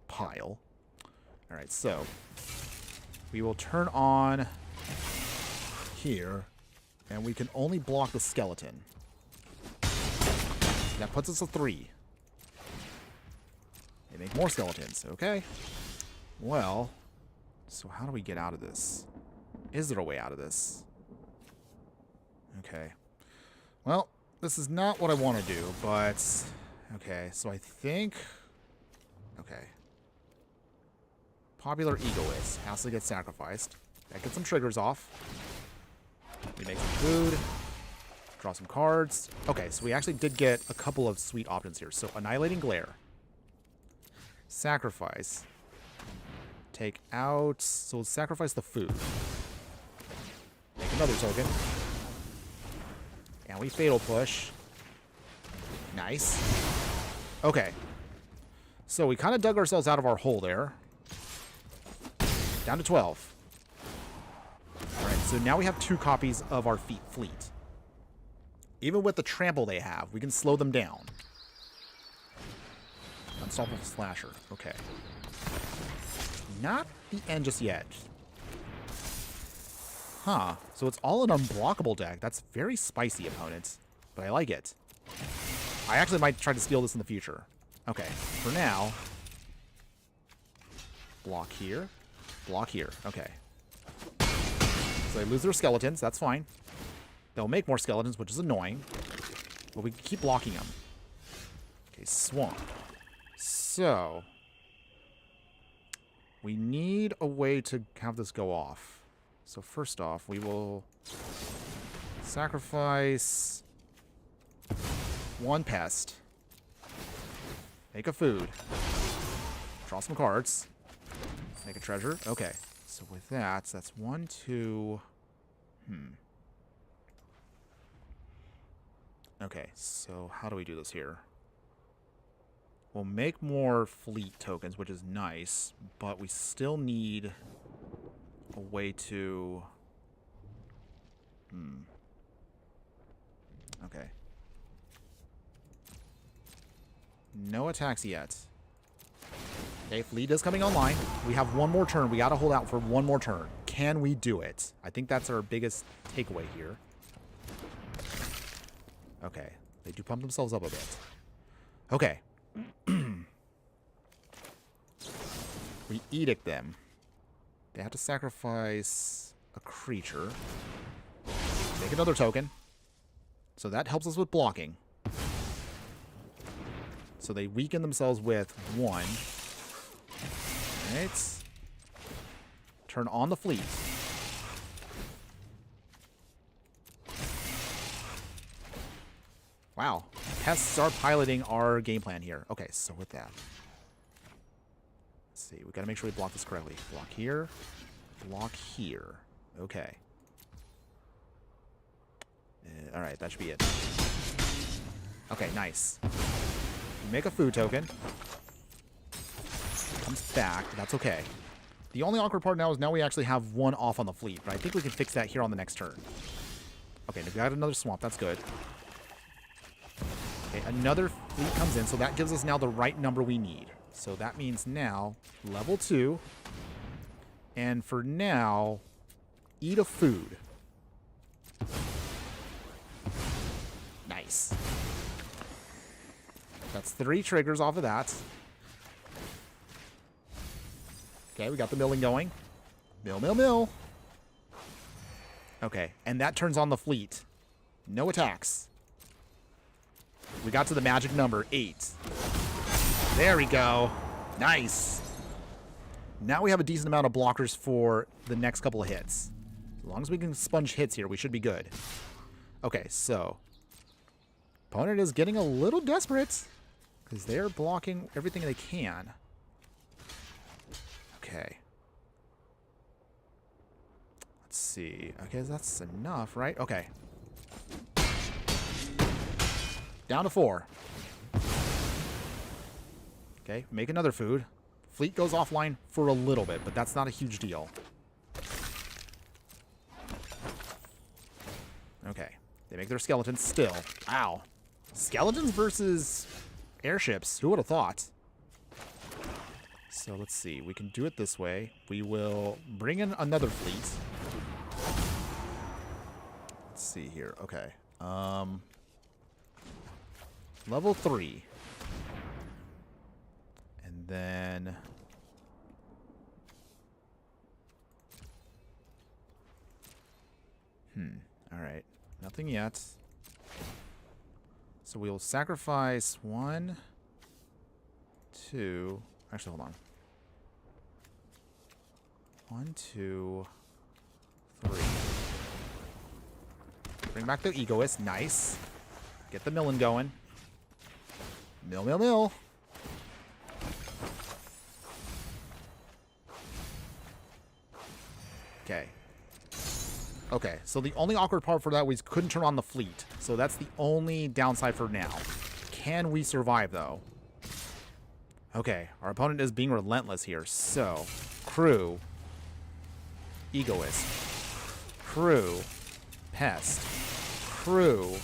pile. Alright, so we will turn on here, and we can only block the skeleton. That puts us a 3. They make more skeletons. Okay. Well, so how do we get out of this? Is there a way out of this? Okay. Well, this is not what I want to do, but... Okay, so I think... Okay. Popular Egoist has to get sacrificed. That gets some triggers off. We make some food. Draw some cards. Okay, so we actually did get a couple of sweet options here. So, Annihilating Glare. Sacrifice. Take out... So, we'll sacrifice the food. Make another token. And we Fatal Push. Nice. Okay. So, we kind of dug ourselves out of our hole there. Down to 12. Alright, so now we have 2 copies of our fleet. Even with the trample they have, we can slow them down. Unstoppable Slasher. Okay. Not the end just yet. Huh. So it's all an unblockable deck. That's very spicy, opponents. But I like it. I actually might try to steal this in the future. Okay. For now... Block here. Block here. Okay. So they lose their skeletons. That's fine. They'll make more skeletons, which is annoying. But we can keep blocking them. Okay, Swamp. So... we need a way to have this go off. So first off, we will sacrifice 1 pest. Make a food. Draw some cards. Make a treasure. Okay. So with that, that's 1, 2... Okay, so how do we do this here? We'll make more fleet tokens, which is nice, but we still need a way to... Okay. No attacks yet. Okay, fleet is coming online. We have 1 more turn. We gotta hold out for 1 more turn. Can we do it? I think that's our biggest takeaway here. Okay. They do pump themselves up a bit. Okay. We edict them. They have to sacrifice a creature. Make another token. So that helps us with blocking. So they weaken themselves with 1. Alright. Turn on the fleet. Wow. Pests are piloting our game plan here. Okay, so with that. Let's see. We gotta make sure we block this correctly. Block here. Block here. Okay. Alright, that should be it. Okay, nice. Make a food token. Comes back. That's okay. The only awkward part now is we actually have 1 off on the fleet, but I think we can fix that here on the next turn. Okay, we got another swamp. That's good. Okay, another fleet comes in, so that gives us now the right number we need. So that means now, level 2. And for now, eat a food. Nice. That's 3 triggers off of that. Okay, we got the milling going. Mill, mill, mill. Okay, and that turns on the fleet. No attacks. We got to the magic number, 8. There we go. Nice. Now we have a decent amount of blockers for the next couple of hits. As long as we can sponge hits here, we should be good. Okay, so... opponent is getting a little desperate. Because they're blocking everything they can. Okay. Let's see. Okay, that's enough, right? Okay. Down to 4. Okay, make another food. Fleet goes offline for a little bit, but that's not a huge deal. Okay, they make their skeletons still. Wow. Skeletons versus airships. Who would have thought? So let's see. We can do it this way. We will bring in another fleet. Let's see here. Okay. Level 3. And then... Alright. Nothing yet. So we'll sacrifice 1, 2... Actually, hold on. 1, 2, 3. Bring back the egoist. Nice. Get the milling going. Mill, mill, mill. Okay. Okay, so the only awkward part for that was couldn't turn on the fleet. So that's the only downside for now. Can we survive, though? Okay, our opponent is being relentless here. So, crew, egoist, crew, pest, crew,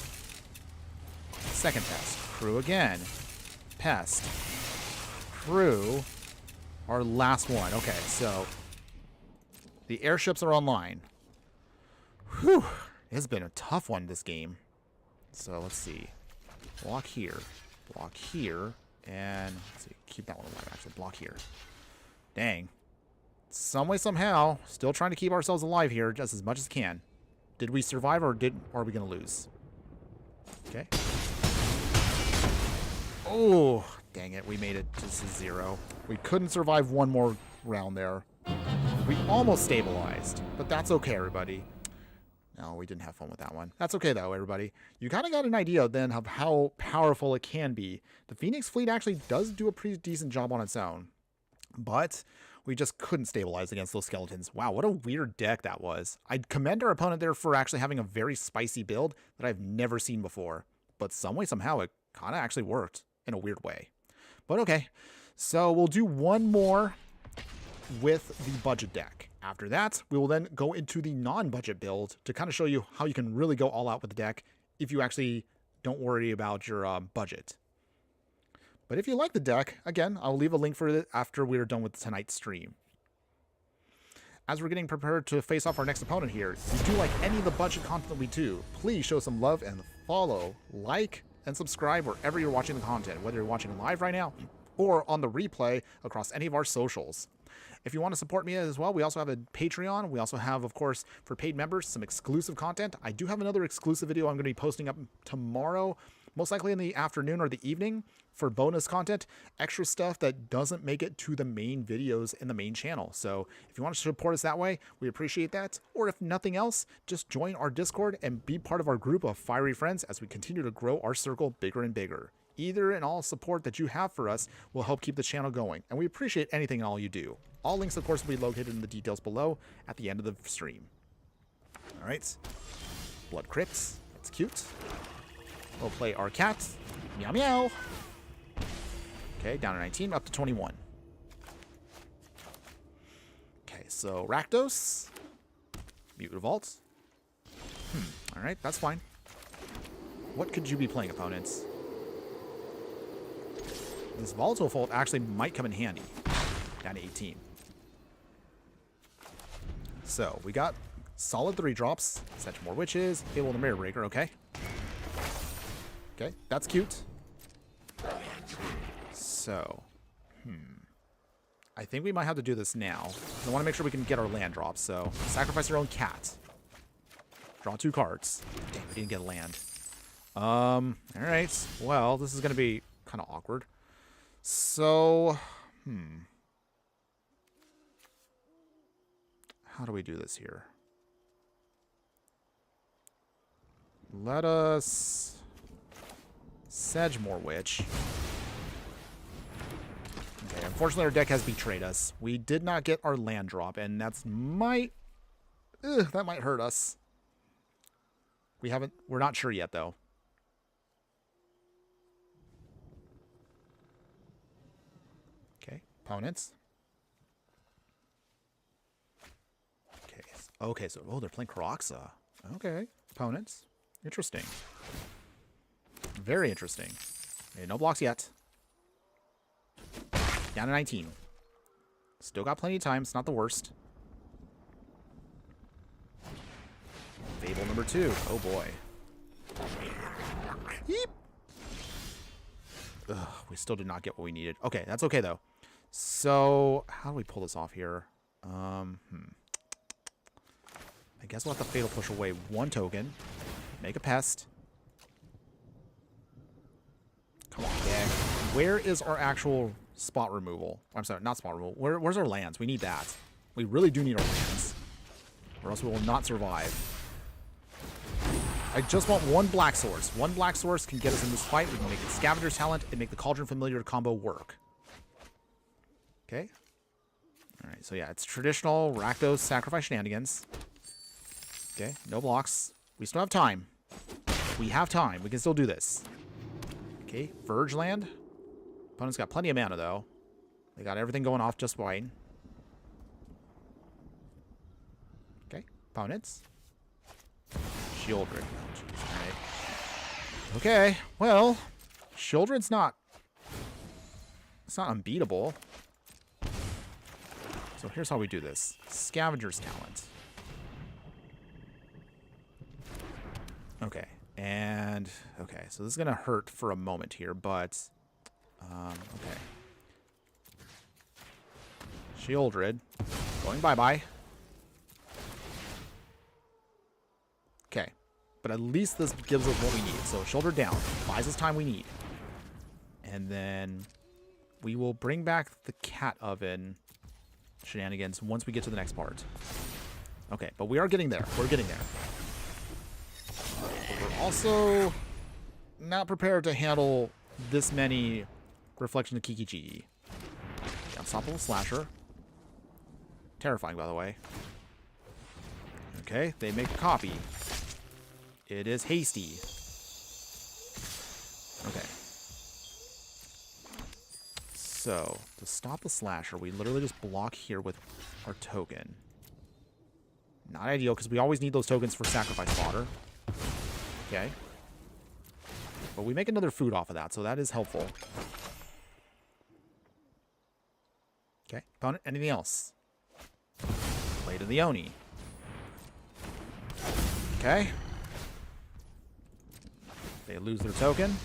second pest, crew again, pest, crew, our last one. Okay, so the airships are online. Whew, it's been a tough one, this game. So let's see. Block here, and let's see, keep that one alive, actually. Block here. Dang. Some way, somehow, still trying to keep ourselves alive here just as much as can. Did we survive or are we going to lose? Okay. Oh, dang it. We made it just a 0. We couldn't survive one more round there. We almost stabilized, but that's okay, everybody. No, we didn't have fun with that one. That's okay, though, everybody. You kind of got an idea, then, of how powerful it can be. The Phoenix fleet actually does do a pretty decent job on its own. But we just couldn't stabilize against those skeletons. Wow, what a weird deck that was. I'd commend our opponent there for actually having a very spicy build that I've never seen before. But some way, somehow, it kind of actually worked in a weird way. But okay, so we'll do one more with the budget deck. After that, we will then go into the non-budget build to kind of show you how you can really go all out with the deck if you actually don't worry about your budget. But if you like the deck, again, I'll leave a link for it after we're done with tonight's stream. As we're getting prepared to face off our next opponent here, if you do like any of the budget content that we do, please show some love and follow, like, and subscribe wherever you're watching the content, whether you're watching live right now or on the replay across any of our socials. If you want to support me as well, we also have a Patreon. We also have, of course, for paid members, some exclusive content. I do have another exclusive video I'm going to be posting up tomorrow, most likely in the afternoon or the evening, for bonus content, extra stuff that doesn't make it to the main videos in the main channel. So if you want to support us that way, we appreciate that. Or if nothing else, just join our Discord and be part of our group of fiery friends as we continue to grow our circle bigger and bigger. Either and all support that you have for us will help keep the channel going, and we appreciate anything and all you do. All links, of course, will be located in the details below at the end of the stream. All right. Blood Crypts. That's cute. We'll play our cat. Meow meow. Okay, down to 19, up to 21. Okay, so Rakdos. Mute Revolt. All right, that's fine. What could you be playing, opponents? This Volatile Fold actually might come in handy. Down to 18. So, we got solid 3 drops. Such more witches. Fable the Mirror Breaker, okay. Okay, that's cute. So, I think we might have to do this now. I want to make sure we can get our land drops, so sacrifice your own cat. Draw 2 cards. Damn, we didn't get a land. Alright. Well, this is going to be kind of awkward. So, how do we do this here? Let us Sedgemoor Witch. Okay, unfortunately our deck has betrayed us. We did not get our land drop, and that might hurt us. We're not sure yet, though. Opponents. Okay. Okay, so, oh, they're playing Karaksa. Okay. Opponents. Interesting. Very interesting. Okay, no blocks yet. Down to 19. Still got plenty of time. It's not the worst. Fable number 2. Oh, boy. Yeep. Ugh, we still did not get what we needed. Okay, that's okay, though. So, how do we pull this off here? I guess we'll have to Fatal Push away 1 token. Make a pest. Come on, gang. Where is our actual spot removal? I'm sorry, not spot removal. Where's our lands? We need that. We really do need our lands. Or else we will not survive. I just want 1 black source. 1 black source can get us in this fight. We can make the Scavenger's Talent and make the Cauldron Familiar combo work. Okay. Alright, so yeah, it's traditional Rakdos sacrifice shenanigans. Okay, no blocks. We still have time. We have time. We can still do this. Okay, Verge land. Opponent's got plenty of mana, though. They got everything going off just fine. Okay, opponents. Shieldred. Alright. Okay, well, Shieldred's not... It's not unbeatable. So here's how we do this. Scavenger's Talent. Okay, and... Okay, so this is going to hurt for a moment here, but... okay. Shieldred. Going bye-bye. Okay. But at least this gives us what we need. So Shieldred down. Buys us time we need. And then we will bring back the cat oven shenanigans once we get to the next part. Okay, but we are getting there. We're getting there. But we're also not prepared to handle this many Reflection of Kiki-Jiki. Unstoppable Slasher. Terrifying, by the way. Okay, they make a copy. It is hasty. Okay. So, to stop the Slasher, we literally just block here with our token. Not ideal, because we always need those tokens for sacrifice fodder. Okay. But we make another food off of that, so that is helpful. Okay, opponent, anything else? Play to the Oni. Okay. They lose their token.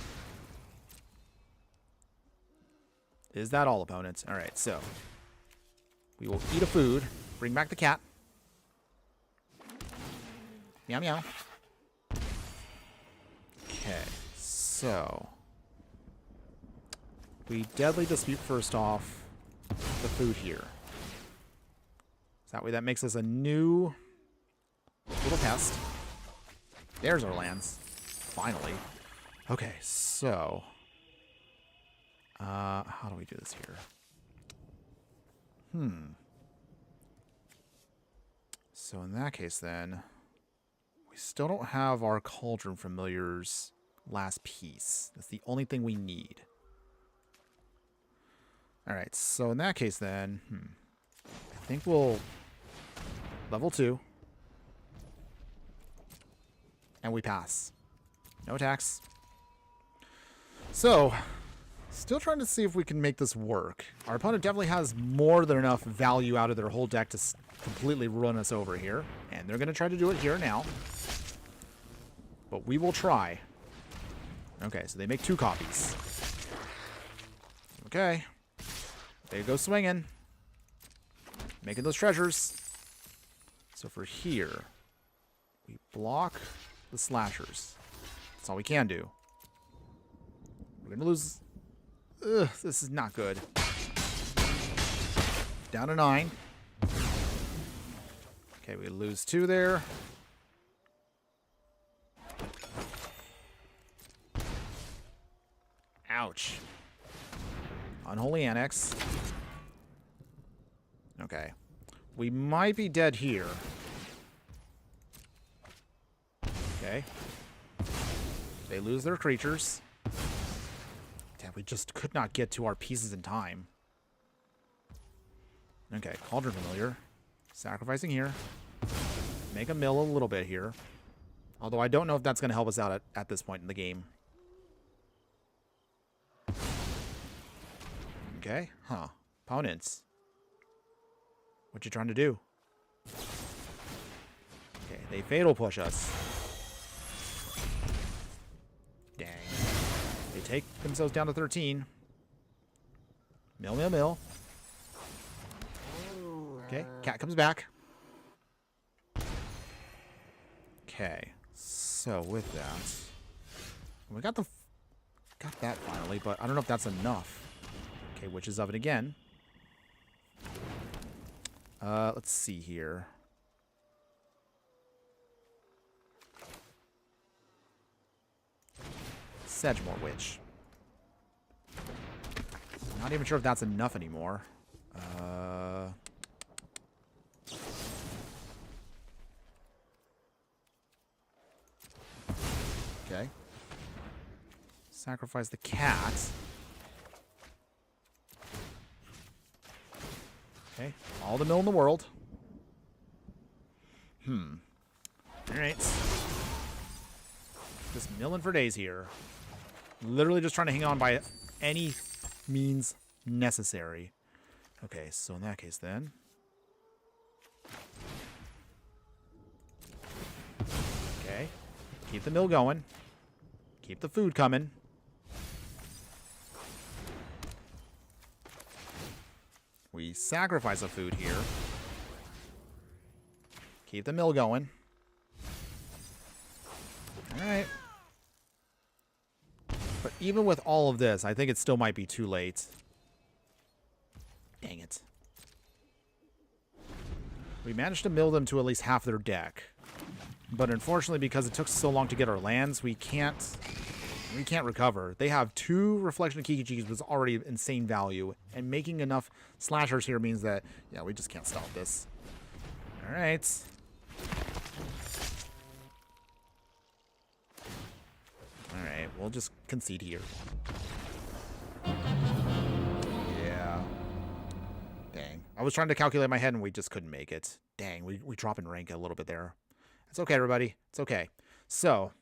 Is that all, opponents? Alright, so we will eat a food, bring back the cat. Meow meow. Okay, so we Deadly Dispute first off the food here. So that way that makes us a new little pest. There's our lands. Finally. Okay, so how do we do this here? So in that case then, we still don't have our Cauldron Familiar's last piece. That's the only thing we need. Alright, so in that case then, I think we'll level 2. And we pass. No attacks. So, still trying to see if we can make this work. Our opponent definitely has more than enough value out of their whole deck to completely run us over here. And they're going to try to do it here now. But we will try. Okay, so they make 2 copies. Okay. They go swinging. Making those treasures. So for here, we block the slashers. That's all we can do. We're going to lose... Ugh, this is not good. Down to 9. Okay, we lose 2 there. Ouch. Unholy Annex. Okay. We might be dead here. Okay. They lose their creatures. Damn, we just could not get to our pieces in time. Okay, Cauldron Familiar. Sacrificing here. Make a mill a little bit here. Although I don't know if that's going to help us out at this point in the game. Okay, huh. Opponents. What you trying to do? Okay, they fatal push us. Dang. They take themselves down to 13. Mill, mill, mill. Okay, cat comes back. Okay, so with that, we got that finally, but I don't know if that's enough. Okay, Witches of it again. Let's see here. Sedgemore Witch. Not even sure if that's enough anymore. Okay. Sacrifice the cat. Okay. All the mill in the world. Alright. Just milling for days here. Literally just trying to hang on by any means necessary. Okay, so in that case then. Okay. Keep the mill going. Keep the food coming. We sacrifice a food here. Keep the mill going. Alright. But even with all of this, I think it still might be too late. Dang it. We managed to mill them to at least half their deck. But unfortunately, because it took so long to get our lands, we can't recover. They have 2 Reflection of Kiki-Chikis, which is already insane value. And making enough slashers here means that, yeah, we just can't stop this. Alright. Alright, we'll just concede here. Yeah. Dang. I was trying to calculate in my head and we just couldn't make it. Dang, we drop in rank a little bit there. It's okay, everybody. It's okay. So,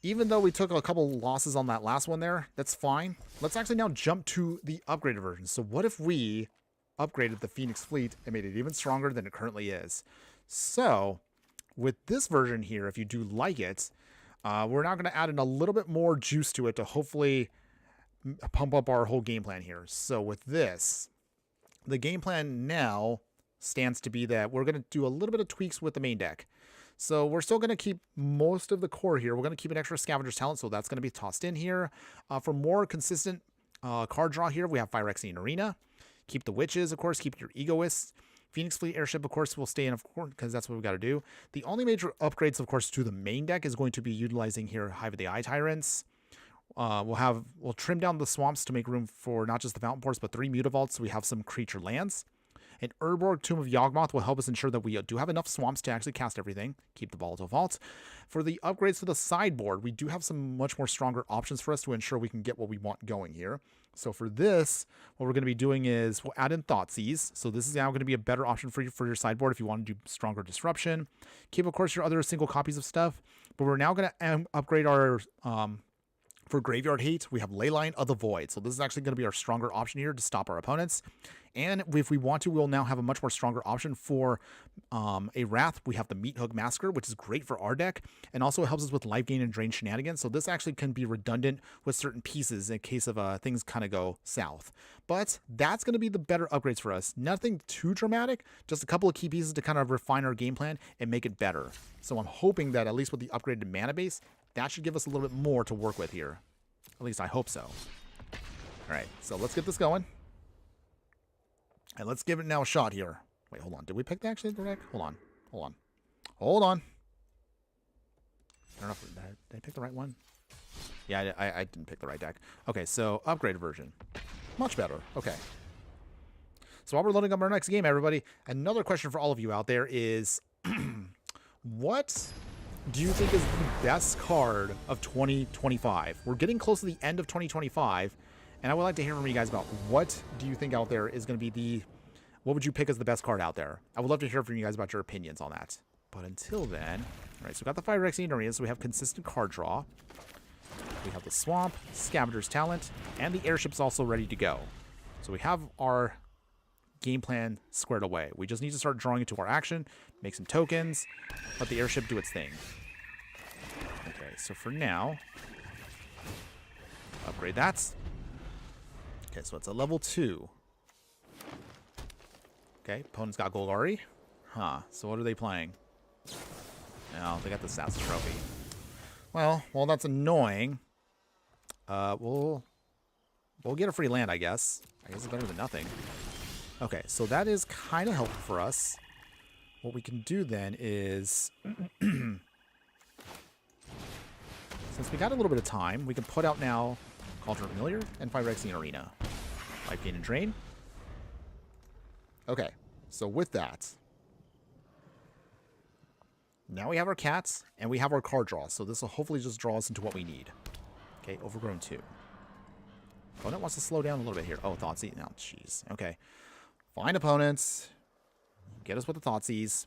even though we took a couple losses on that last one there, that's fine. Let's actually now jump to the upgraded version. So what if we upgraded the Phoenix Fleet and made it even stronger than it currently is? So, with this version here, if you do like it, we're now going to add in a little bit more juice to it to hopefully pump up our whole game plan here. So with this, the game plan now stands to be that we're going to do a little bit of tweaks with the main deck. So we're still going to keep most of the core here. We're going to keep an extra Scavenger's Talent, so that's going to be tossed in here. For more consistent card draw here, we have Phyrexian Arena. Keep the Witches, of course. Keep your Egoists. Phoenix Fleet Airship, of course, will stay in, of course, because that's what we've got to do. The only major upgrades, of course, to the main deck is going to be utilizing here Hive of the Eye Tyrants. We'll trim down the swamps to make room for not just the Fountain Ports, but 3 Mutavaults, so we have some creature lands. An Urborg Tomb of Yawgmoth will help us ensure that we do have enough swamps to actually cast everything. Keep the Volatile Vault. For the upgrades to the sideboard, we do have some much more stronger options for us to ensure we can get what we want going here. So for this, what we're going to be doing is we'll add in Thoughtseize. So this is now going to be a better option for your sideboard if you want to do stronger disruption. Keep, of course, your other single copies of stuff. But we're now going to upgrade our... For Graveyard Hate, we have Leyline of the Void. So this is actually going to be our stronger option here to stop our opponents. And if we want to, we'll now have a much more stronger option for a Wrath. We have the Meathook Massacre, which is great for our deck. And also it helps us with life gain and drain shenanigans. So this actually can be redundant with certain pieces in case of things kind of go south. But that's going to be the better upgrades for us. Nothing too dramatic, just a couple of key pieces to kind of refine our game plan and make it better. So I'm hoping that at least with the upgraded mana base, that should give us a little bit more to work with here. At least I hope so. All right, so let's get this going. And let's give it now a shot here. Wait, hold on. Did we pick actually the deck? Hold on. Hold on. Hold on. I don't know if did I pick the right one? Yeah, I didn't pick the right deck. Okay, so upgraded version. Much better. Okay. So while we're loading up our next game, everybody, another question for all of you out there is, what do you think is the best card of 2025? We're getting close to the end of 2025, and I would like to hear from you guys about what do you think out there is going to be the what would you pick as the best card out there? I would love to hear from you guys about your opinions on that. But until then, all right, so we got the Phyrexian Arena, so we have consistent card draw. We have the Swamp, Scavenger's Talent, and the Airship's also ready to go. So we have our game plan squared away. We just need to start drawing into our action, make some tokens, let the Airship do its thing. Okay, so for now, upgrade that. Okay, so it's a level 2. Okay, opponent's got Golgari. Huh, so what are they playing? No, they got the Stats Trophy. Well, that's annoying. We'll get a free land, I guess. I guess it's better than nothing. Okay, so that is kind of helpful for us. What we can do then is, since we got a little bit of time, we can put out now Cauldron of Familiar and Phyrexian Arena. Life Gain and Drain. Okay, so with that, now we have our cats and we have our card draw. So this will hopefully just draw us into what we need. Okay, Overgrown 2. Opponent wants to slow down a little bit here. Oh, Thoughtseize. No, jeez. Okay. Find opponents. Get us with the Thoughtseize.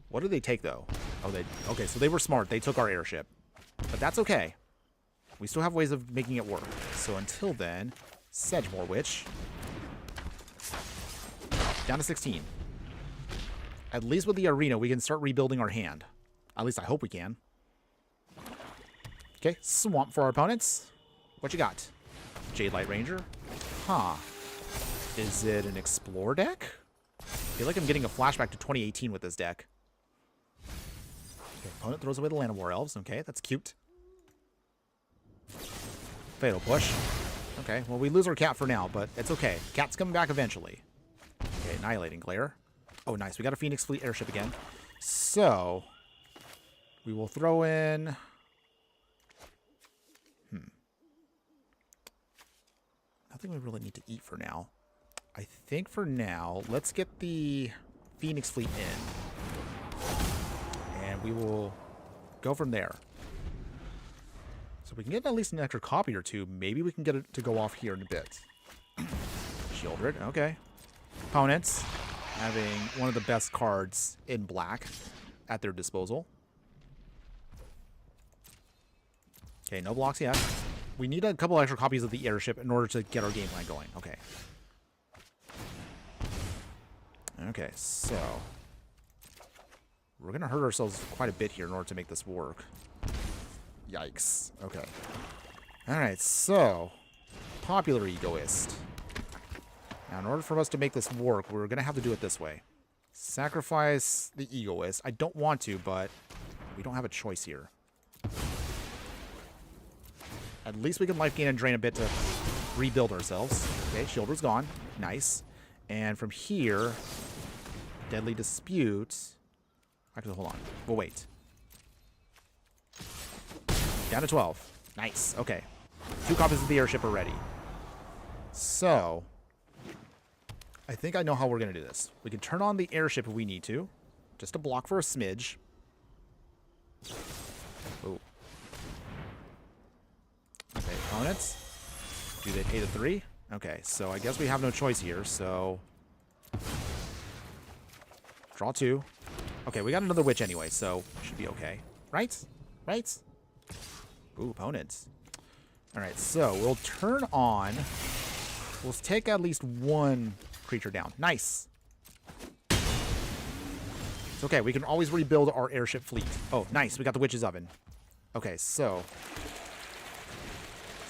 What did they take, though? Oh, okay, so they were smart. They took our Airship. But that's okay. We still have ways of making it work. So until then, Sedgemoor Witch. Down to 16. At least with the Arena, we can start rebuilding our hand. At least I hope we can. Okay, Swamp for our opponents. What you got? Jade Light Ranger. Huh. Is it an Explore deck? I feel like I'm getting a flashback to 2018 with this deck. Okay, opponent throws away the Land of War Elves. Okay, that's cute. Fatal Push. Okay, well, we lose our cat for now, but it's okay. Cat's coming back eventually. Okay, Annihilating Glare. Oh, nice. We got a Phoenix Fleet Airship again. So, we will throw in... Nothing we really need to eat for now. I think for now, let's get the Phoenix Fleet in. And we will go from there. So we can get at least an extra copy or two. Maybe we can get it to go off here in a bit. Shieldred, okay. Opponents having one of the best cards in black at their disposal. Okay, no blocks yet. We need a couple extra copies of the Airship in order to get our game plan going. Okay. Okay, so we're going to hurt ourselves quite a bit here in order to make this work. Yikes. Okay. All right, so Popular Egoist. Now, in order for us to make this work, we're going to have to do it this way. Sacrifice the Egoist. I don't want to, but we don't have a choice here. At least we can life gain and drain a bit to rebuild ourselves. Okay, Shieldred's gone. Nice. And from here, Deadly Dispute. Actually, hold on. We'll wait. Down to 12. Nice. Okay. 2 copies of the Airship are ready. So, I think I know how we're going to do this. We can turn on the Airship if we need to. Just to block for a smidge. Ooh. Okay, opponents. Do they pay the 3? Okay, so I guess we have no choice here, so... Draw 2. Okay, we got another Witch anyway, so should be okay. Right? Right? Ooh, opponents. Alright, so we'll turn on... We'll take at least one creature down. Nice. It's okay, we can always rebuild our Airship Fleet. Oh, nice, we got the Witch's Oven. Okay, so...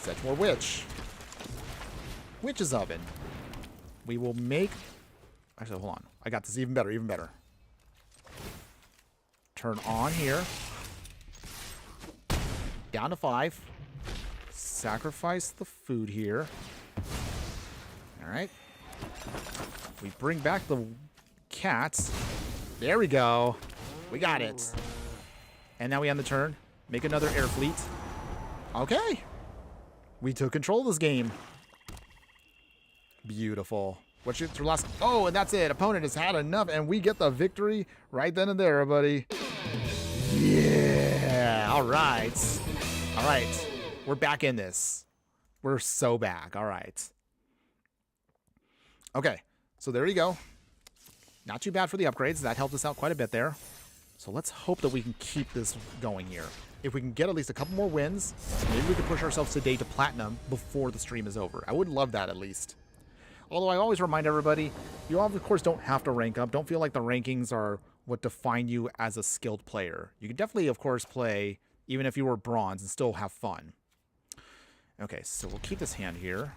Sedgemoor Witch. Witch's Oven. We will make... Actually, hold on. I got this even better, even better. Turn on here. Down to 5. Sacrifice the food here. Alright. We bring back the cats. There we go. We got it. And now we end the turn. Make another air fleet. Okay. We took control of this game. Beautiful. What's your last? Oh, and that's it. Opponent has had enough, and we get the victory right then and there, buddy. Yeah. All right. All right. We're back in this. We're so back. All right. Okay, so there you go. Not too bad for the upgrades. That helped us out quite a bit there. So let's hope that we can keep this going here. If we can get at least a couple more wins, maybe we can push ourselves today to Platinum before the stream is over. I would love that at least. Although I always remind everybody, you of course don't have to rank up. Don't feel like the rankings are what define you as a skilled player. You can definitely, of course, play even if you were bronze and still have fun. Okay, so we'll keep this hand here.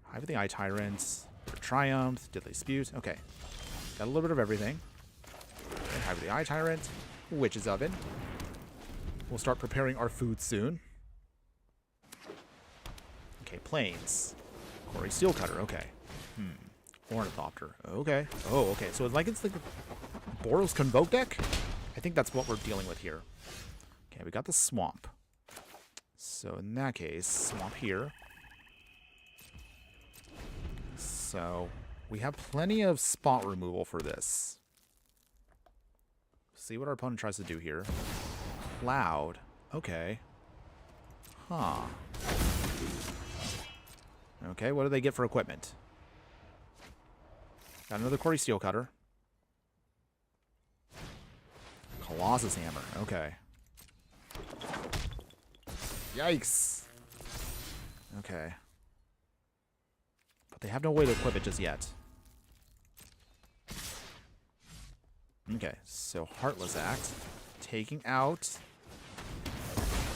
Hive of the Eye Tyrants, Triumph, Deadly Dispute. Okay, got a little bit of everything. Okay, Hive of the Eye Tyrant, Witch's Oven. We'll start preparing our food soon. Okay, Plains. Quarry Steelcutter, okay. Ornithopter, okay. Oh, okay, so it's the Boros Convoke deck? I think that's what we're dealing with here. Okay, we got the Swamp. So in that case, Swamp here. So we have plenty of spot removal for this. See what our opponent tries to do here. Cloud. Okay. Huh. Okay, what do they get for equipment? Got another Quarry Steelcutter. Colossus Hammer. Okay. Yikes. Okay. But they have no way to equip it just yet. Okay, so Heartless Act. Taking out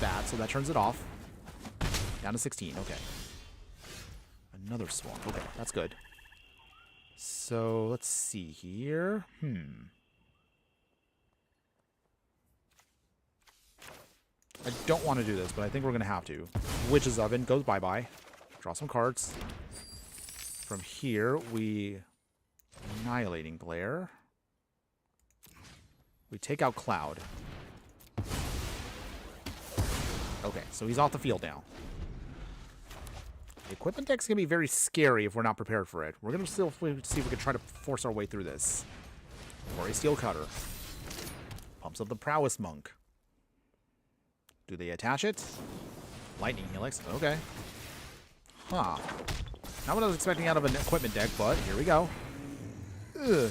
that, so that turns it off. Down to 16, okay. Another Swamp, okay, that's good. So, let's see here. I don't want to do this, but I think we're going to have to. Witch's Oven goes bye-bye. Draw some cards. From here, we... Annihilating Glare. We take out Cloud. Okay, so he's off the field now. The equipment deck's going to be very scary if we're not prepared for it. We're going to still see if we can try to force our way through this. Or a Steelcutter. Pumps up the Prowess Monk. Do they attach it? Lightning Helix. Okay. Huh. Not what I was expecting out of an equipment deck, but here we go. Ugh.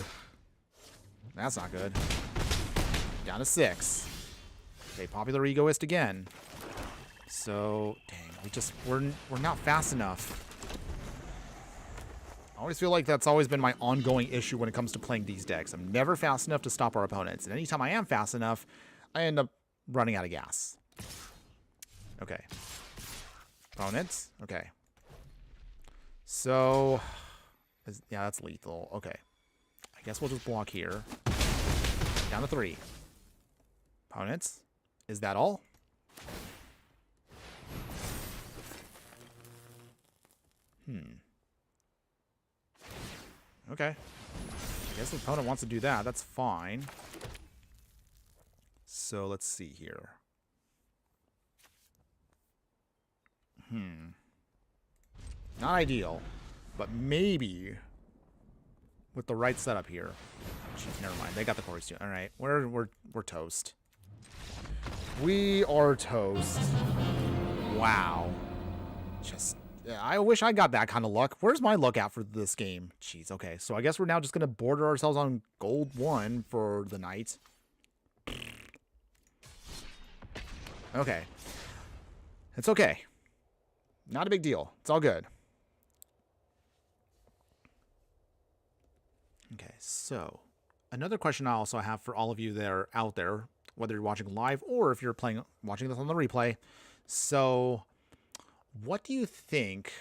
That's not good. Down to 6. Okay, Popular Egoist again. So, dang, we're not fast enough. I always feel like that's always been my ongoing issue when it comes to playing these decks. I'm never fast enough to stop our opponents. And anytime I am fast enough, I end up running out of gas. Okay. Opponents? Okay. So, yeah, that's lethal. Okay. I guess we'll just block here. Down to 3. Opponents? Is that all? Okay. I guess the opponent wants to do that. That's fine. So, let's see here. Not ideal, but maybe with the right setup here. Jeez, never mind. They got the Quarry Steel. All right, we're toast. We are toast. Wow. Just, yeah, I wish I got that kind of luck. Where's my luck at for this game? Jeez. Okay, so I guess we're now just gonna border ourselves on gold 1 for the night. Okay. It's okay. Not a big deal. It's all good. Okay, so another question I also have for all of you that are out there, whether you're watching live or if you're watching this on the replay. So, what do you think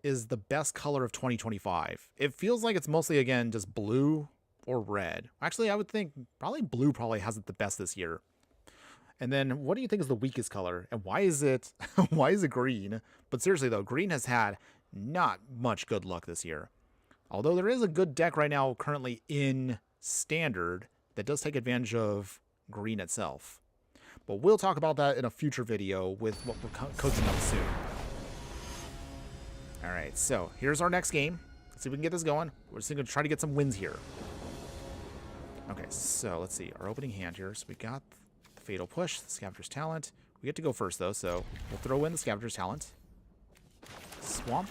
is the best color of 2025? It feels like it's mostly, again, just blue or red. Actually, I would think probably blue probably has it the best this year. And then what do you think is the weakest color? And why is it green? But seriously though, green has had not much good luck this year. Although there is a good deck right now currently in Standard that does take advantage of green itself. But we'll talk about that in a future video with what we're coaching up soon. All right, so here's our next game. Let's see if we can get this going. We're just going to try to get some wins here. Okay, so let's see. Our opening hand here. So we got the Fatal Push, the Scavenger's Talent. We get to go first, though, so we'll throw in the Scavenger's Talent. Swamp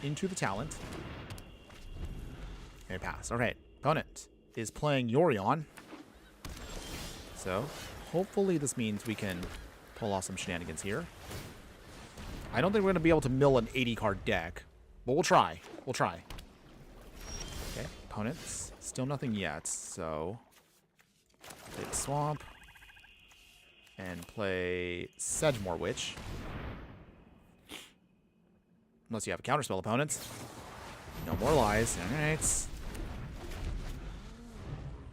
into the Talent. Okay, pass. Okay, opponent is playing Yorion. So, hopefully this means we can pull off some shenanigans here. I don't think we're going to be able to mill an 80-card deck, but we'll try. We'll try. Okay, opponents. Still nothing yet, so... play the Swamp. And play Sedgemoor Witch. Unless you have a counterspell, opponents. No more lies. Alright.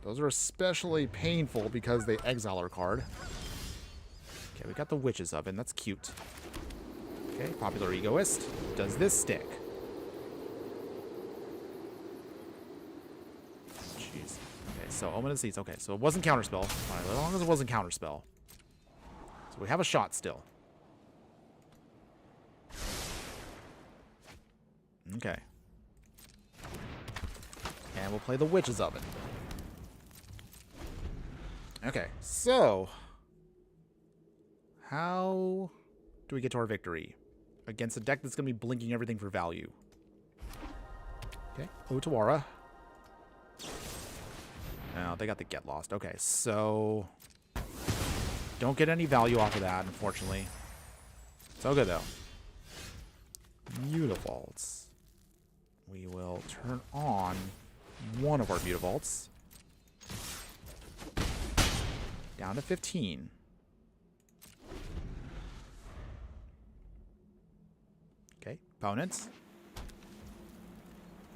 Those are especially painful because they exile our card. Okay, we got the Witch's Oven. That's cute. Okay, Popular Egoist. Does this stick? Jeez. Okay, so Omen of Seeds. Okay, so it wasn't counterspell. Fine, as long as it wasn't counterspell. So we have a shot still. Okay. And we'll play the Witch's Oven. Okay, so... how do we get to our victory? Against a deck that's going to be blinking everything for value. Okay, Otawara. Oh, they got the Get Lost. Okay, so... don't get any value off of that, unfortunately. So good, though. Mutavaults. We will turn on one of our Mutavaults. Down to 15. Okay, opponents.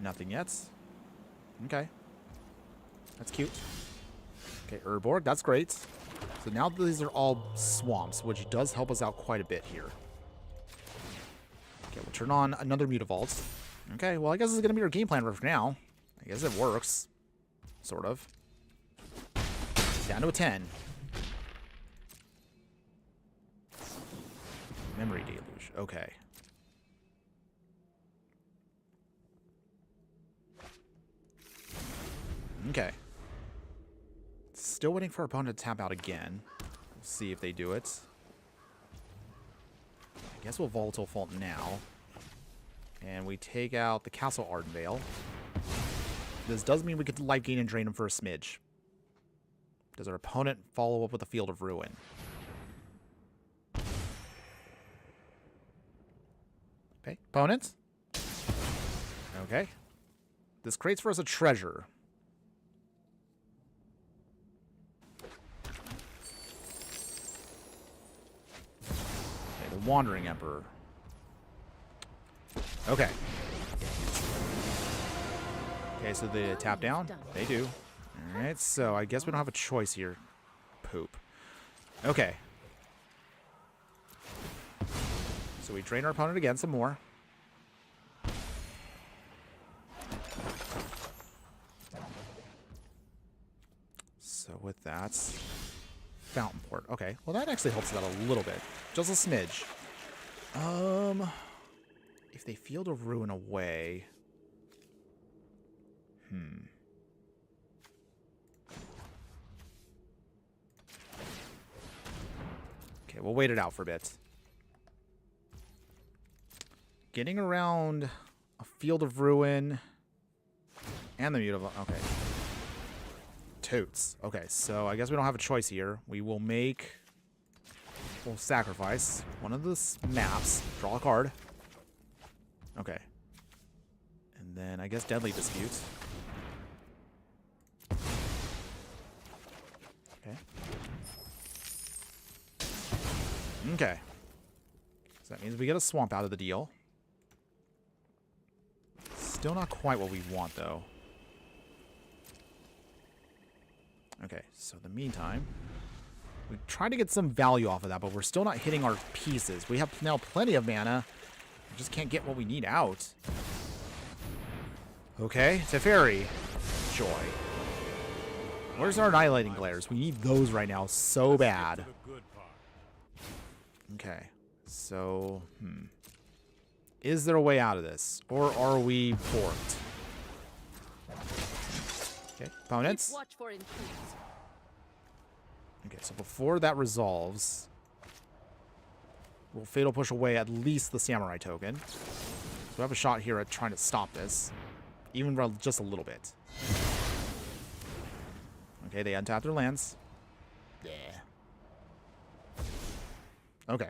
Nothing yet. Okay. That's cute. Okay, Urborg, that's great. So now these are all swamps, which does help us out quite a bit here. Okay, we'll turn on another Mutavault. Okay, well, I guess this is going to be our game plan for now. I guess it works. Sort of. Down to a 10. Memory Deluge. Okay. Okay. Still waiting for our opponent to tap out again. We'll see if they do it. I guess we'll Volatile Fault now. And we take out the Castle Ardenvale. This does mean we could life gain and drain him for a smidge. Does our opponent follow up with a Field of Ruin? Okay, opponents. Okay. This creates for us a treasure. Okay, the Wandering Emperor. Okay. Okay, so they tap down? They do. Alright, so I guess we don't have a choice here. Poop. Okay. So we drain our opponent again some more. So with that, Fountain Port. Okay, well that actually helps us out a little bit. Just a smidge. If they Field of Ruin away... Okay, we'll wait it out for a bit. Getting around a Field of Ruin and the Mutavault. Okay. Totes. Okay, so I guess we don't have a choice here. We will make... we'll sacrifice one of the maps. Draw a card. Okay. And then I guess Deadly Dispute. Okay. Okay. So that means we get a swamp out of the deal. Still not quite what we want, though. Okay, so in the meantime, we try to get some value off of that, but we're still not hitting our pieces. We have now plenty of mana. We just can't get what we need out. Okay, Teferi. Joy. Where's our Annihilating Glares? We need those right now so bad. Okay, so, is there a way out of this? Or are we borked? Okay, opponents. Okay, so before that resolves, we'll Fatal Push away at least the Samurai token. So we have a shot here at trying to stop this. Even just a little bit. Okay, they untap their lands. Yeah. Okay.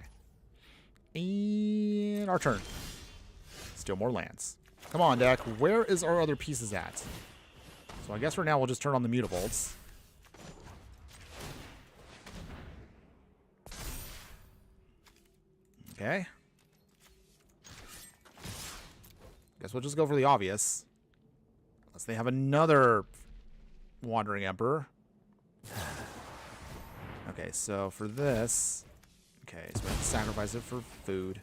And our turn. Still more lands. Come on, deck. Where is our other pieces at? So I guess for now we'll just turn on the mutavolts. Okay. Guess we'll just go for the obvious. Unless they have another Wandering Emperor. Okay, so for this... Okay, so we have to sacrifice it for food.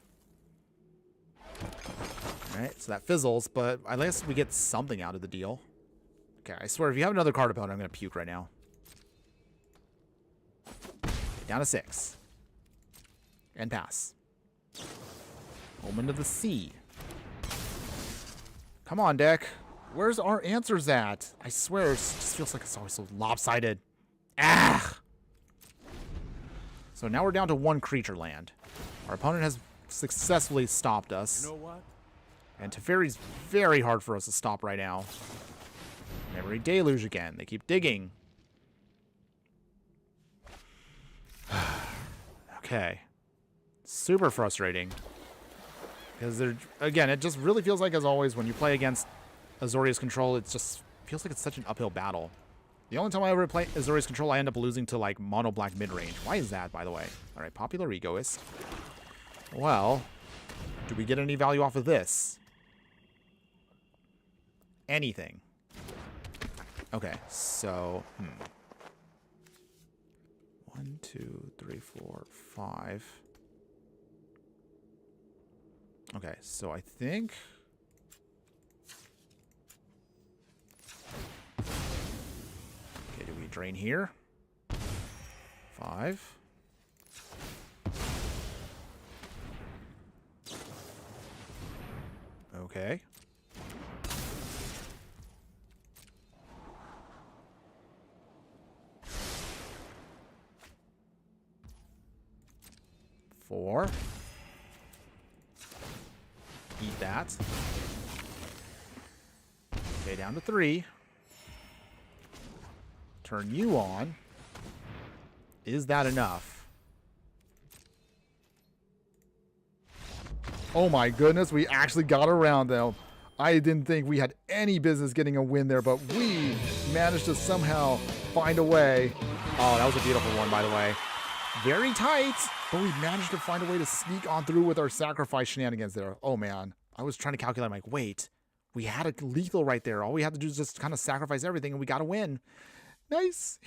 Alright, so that fizzles, but at least we get something out of the deal. Okay, I swear, if you have another card opponent, I'm going to puke right now. Down to 6. And pass. Omen of the Sea. Come on, deck. Where's our answers at? I swear, it just feels like it's always so lopsided. Ah! So now we're down to 1 creature land. Our opponent has successfully stopped us. You know what? And Teferi's very hard for us to stop right now. Memory Deluge again. They keep digging. Okay. Super frustrating. Because they're, again, it just really feels like, as always, when you play against Azorius Control, it just feels like it's such an uphill battle. The only time I ever play Azorius Control, I end up losing to, like, mono black mid-range. Why is that, by the way? Alright, Popular Egoist. Well, do we get any value off of this? Anything. Okay, so, 1, 2, 3, 4, 5. Okay, so I think... Okay, do we drain here? 5. Okay. Four. Eat that. Okay, down to 3. Turn you on. Is that enough? Oh my goodness, we actually got around them. I didn't think we had any business getting a win there, but we managed to somehow find a way. Oh, that was a beautiful one, by the way. Very tight, but we managed to find a way to sneak on through with our sacrifice shenanigans there. Oh man, I was trying to calculate. I'm like, wait, we had a lethal right there. All we had to do is just kind of sacrifice everything, and we got to win. Nice.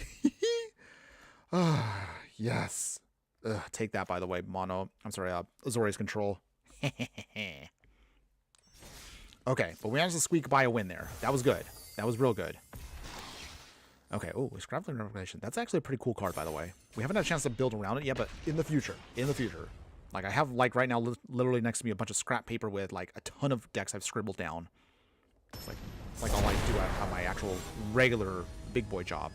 Yes. Take that, by the way, Azorius Control. Okay, but we managed to squeak by a win there. That was good. That was real good. Okay, oh, Scrabbling Revelation. That's actually a pretty cool card, by the way. We haven't had a chance to build around it yet, but in the future. Like, I have, like, right now, literally next to me, a bunch of scrap paper with, like, a ton of decks I've scribbled down. It's like all I do on my actual regular big boy job.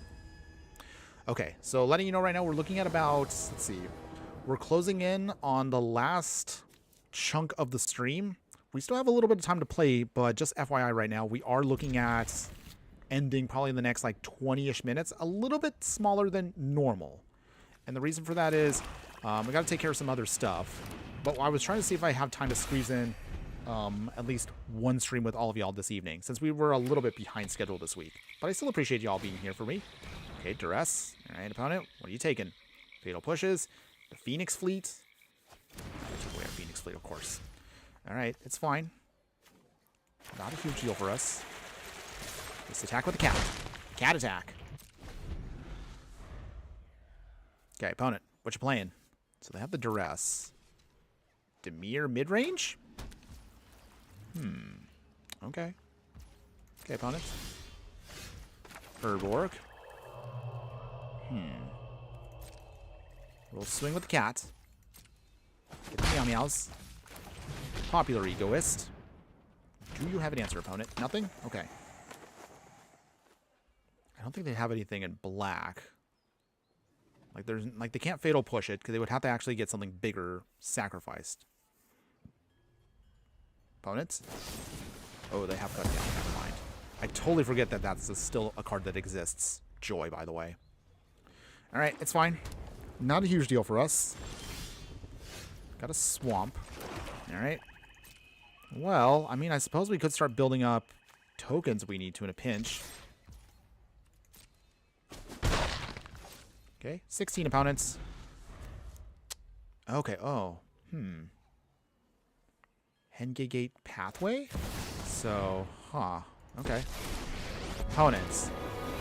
Okay, so letting you know right now, we're looking at about, let's see, we're closing in on the last chunk of the stream. We still have a little bit of time to play, but just FYI right now, we are looking at ending probably in the next like 20-ish minutes, a little bit smaller than normal. And the reason for that is we got to take care of some other stuff. But I was trying to see if I have time to squeeze in at least one stream with all of y'all this evening, since we were a little bit behind schedule this week. But I still appreciate y'all being here for me. Okay, Duress. All right, opponent, what are you taking? Fatal Pushes. The Phoenix Fleet. I took away our Phoenix Fleet, of course. All right, it's fine. Not a huge deal for us. Let's attack with the cat. Cat attack. Okay, opponent, what you playing? So they have the Duress. Demir mid-range? Okay. Okay, opponent. Urborg. We'll swing with the cat. Get the meow meows. Popular Egoist. Do you have an answer, opponent? Nothing? Okay. I don't think they have anything in black. Like there's they can't fatal push it because they would have to actually get something bigger sacrificed. Opponents? Oh, they have cut down. Never mind. I totally forget that that's still a card that exists. Joy, by the way. Alright, it's fine. Not a huge deal for us. Got a swamp. Alright. Well, I mean, I suppose we could start building up tokens we need to in a pinch. Okay, 16 opponents. Okay, oh. Hengegate Pathway? So, okay. Opponents.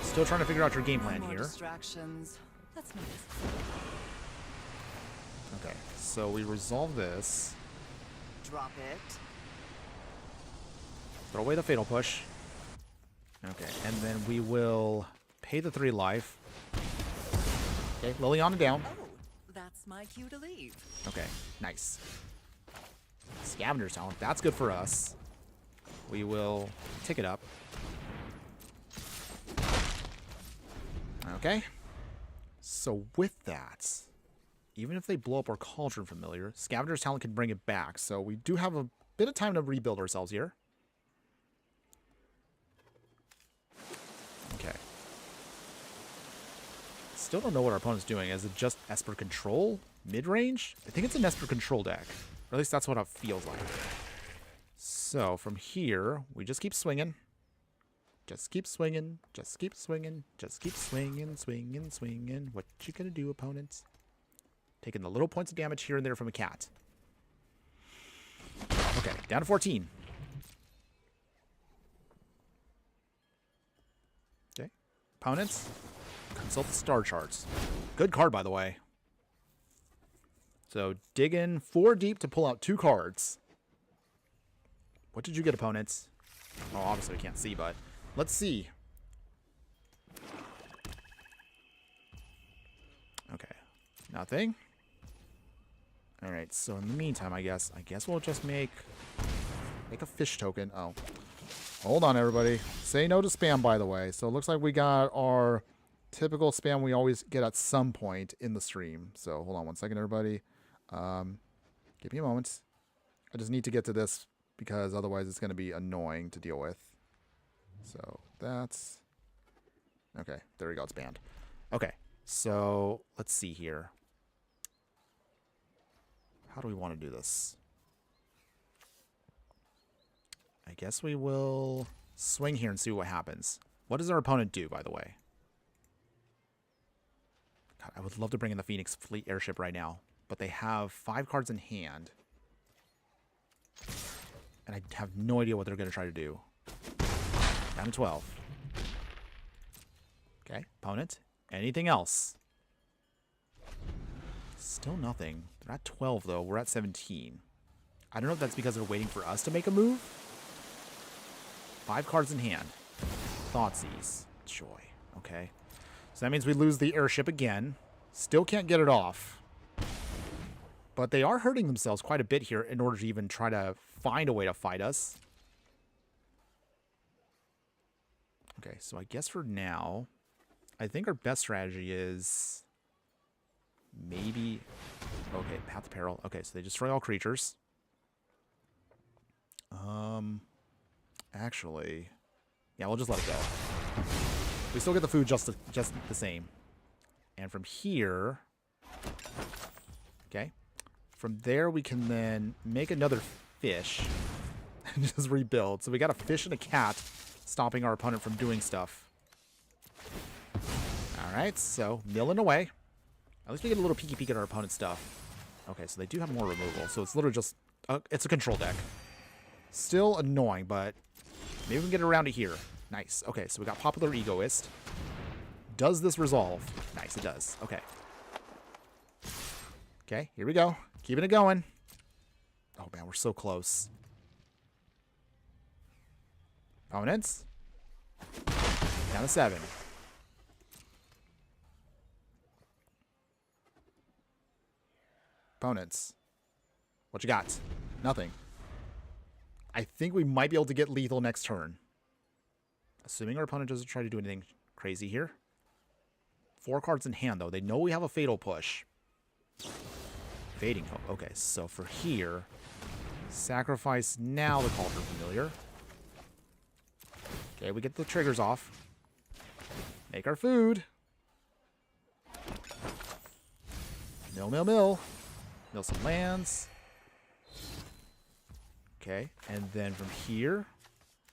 Still trying to figure out your game plan here. Distractions. That's nice. Okay, so we resolve this. Drop it. Throw away the Fatal Push. Okay, and then we will pay the 3 life. Okay, Liliana down. Oh, that's my cue to leave. Okay, nice. Scavenger's Talent, that's good for us. We will tick it up. Okay. So with that, even if they blow up our Cauldron Familiar, Scavenger's Talent can bring it back. So we do have a bit of time to rebuild ourselves here. Okay. Still don't know what our opponent's doing. Is it just Esper Control? Mid-range? I think it's an Esper Control deck. Or at least that's what it feels like. So from here, we just keep swinging. Just keep swinging. Just keep swinging. Just keep swinging, swinging, swinging. What you gonna do, opponents? Taking the little points of damage here and there from a cat. Okay, down to 14. Okay. Opponents, consult the star charts. Good card, by the way. So dig in 4 deep to pull out 2 cards. What did you get, opponents? Oh, obviously we can't see, but let's see. Okay, nothing. All right, so in the meantime, I guess we'll just make a fish token. Oh, hold on, everybody. Say no to spam, by the way. So it looks like we got our typical spam we always get at some point in the stream. So hold on one second, everybody. Give me a moment. I just need to get to this because otherwise it's going to be annoying to deal with. So that's... Okay, there we go. It's banned. Okay, so let's see here. How do we want to do this? I guess we will swing here and see what happens. What does our opponent do, by the way? God, I would love to bring in the Phoenix Fleet Airship right now, but they have 5 cards in hand. And I have no idea what they're going to try to do. Down to 12. Okay, opponent. Anything else? Still nothing. They're at 12, though. We're at 17. I don't know if that's because they're waiting for us to make a move. 5 cards in hand. Thoughtseize. Joy. Okay. So that means we lose the airship again. Still can't get it off. But they are hurting themselves quite a bit here in order to even try to find a way to fight us. Okay, so I guess for now, I think our best strategy is maybe... Okay, Path to Peril. Okay, so they destroy all creatures. Actually... Yeah, we'll just let it go. We still get the food just the same. And from here... Okay. From there, we can then make another fish and just rebuild. So we got a fish and a cat stopping our opponent from doing stuff. All right, so milling away. At least we get a little peeky peek at our opponent's stuff. Okay, so they do have more removal. So it's literally just... it's a control deck. Still annoying, but maybe we can get around to here. Nice. Okay, so we got Popular Egoist. Does this resolve? Nice, it does. Okay. Okay, here we go. Keeping it going. Oh, man, we're so close. Opponents. Down to 7. Opponents. What you got? Nothing. I think we might be able to get lethal next turn. Assuming our opponent doesn't try to do anything crazy here. 4 cards in hand, though. They know we have a Fatal Push. Fading Hope. Okay, so for here, sacrifice now the Cauldron Familiar. Okay, we get the triggers off. Make our food. Mill, mill, mill. Mill some lands. Okay, and then from here,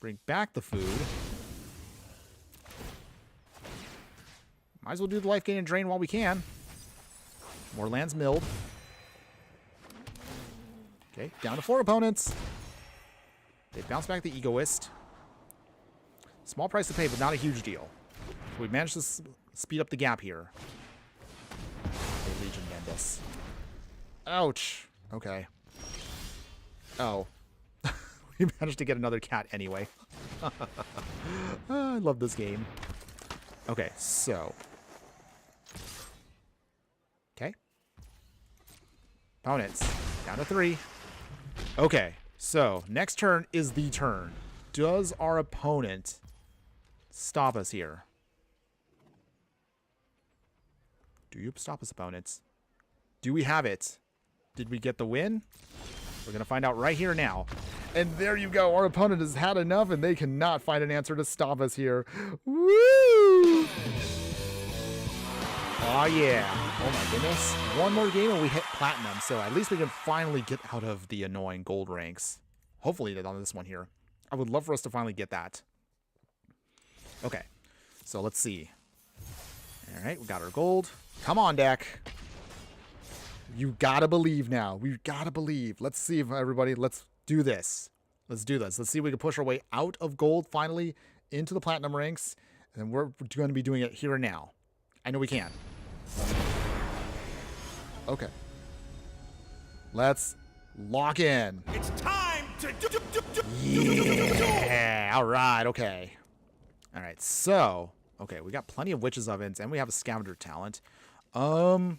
bring back the food. Might as well do the life gain and drain while we can. More lands milled. Okay, down to 4 opponents. They bounce back the Egoist. Small price to pay, but not a huge deal. So we managed to speed up the gap here. Okay, Legion Bendis. Ouch. Okay. Oh. We managed to get another cat anyway. I love this game. Okay, so. Okay. Opponents. Down to 3. Okay, so next turn is the turn. Does our opponent stop us here? Do you stop us, opponents? Do we have it? Did we get the win? We're going to find out right here now. And there you go. Our opponent has had enough, and they cannot find an answer to stop us here. Woo! Oh, yeah. Oh, my goodness. One more game, and we hit platinum. So at least we can finally get out of the annoying gold ranks. Hopefully on this one here. I would love for us to finally get that. Okay. So let's see. All right. We got our gold. Come on, deck. You gotta believe now. We've gotta believe. Let's see if everybody, let's do this. Let's do this. Let's see if we can push our way out of gold finally into the platinum ranks. And we're going to be doing it here and now. I know we can. Okay. Let's lock in. It's time to Yeah. All right. Okay. All right. So, okay, we got plenty of Witches Ovens and we have a Scavenger talent. Okay.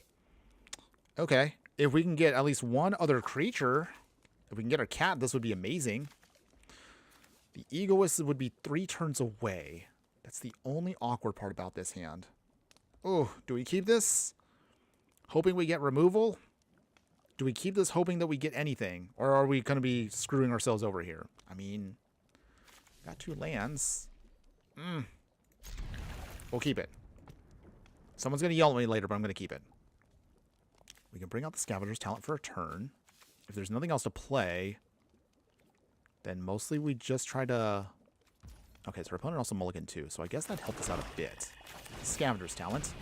If we can get at least one other creature, if we can get our cat, this would be amazing. The Egoist would be 3 turns away. That's the only awkward part about this hand. Oh, do we keep this? Hoping we get removal? Do we keep this hoping that we get anything? Or are we going to be screwing ourselves over here? I mean, got 2 lands. We'll keep it. Someone's going to yell at me later, but I'm going to keep it. We can bring out the Scavenger's talent for a turn. If there's nothing else to play, then mostly we just try to... Okay, so our opponent also mulliganed too, so I guess that helped us out a bit. Scavenger's talent.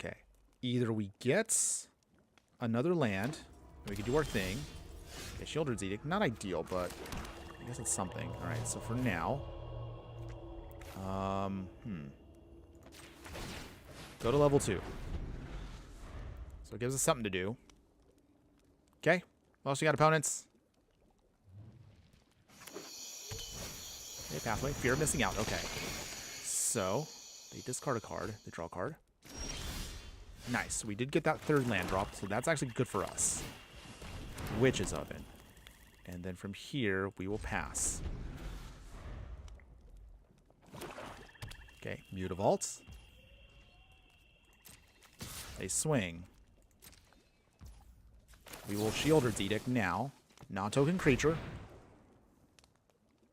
Okay. Either we get another land, we can do our thing. Okay, Sheoldred's Edict. Not ideal, but I guess it's something. Alright, so for now... Go to level 2. So it gives us something to do. Okay. What else you got, opponents? Okay, pathway. Fear of missing out. Okay. So, they discard a card. They draw a card. Nice. We did get that 3rd land drop, so that's actually good for us. Witch's Oven. And then from here, we will pass. Okay, Mutavault. They swing. We will Sheoldred's Edict now. Non-token creature.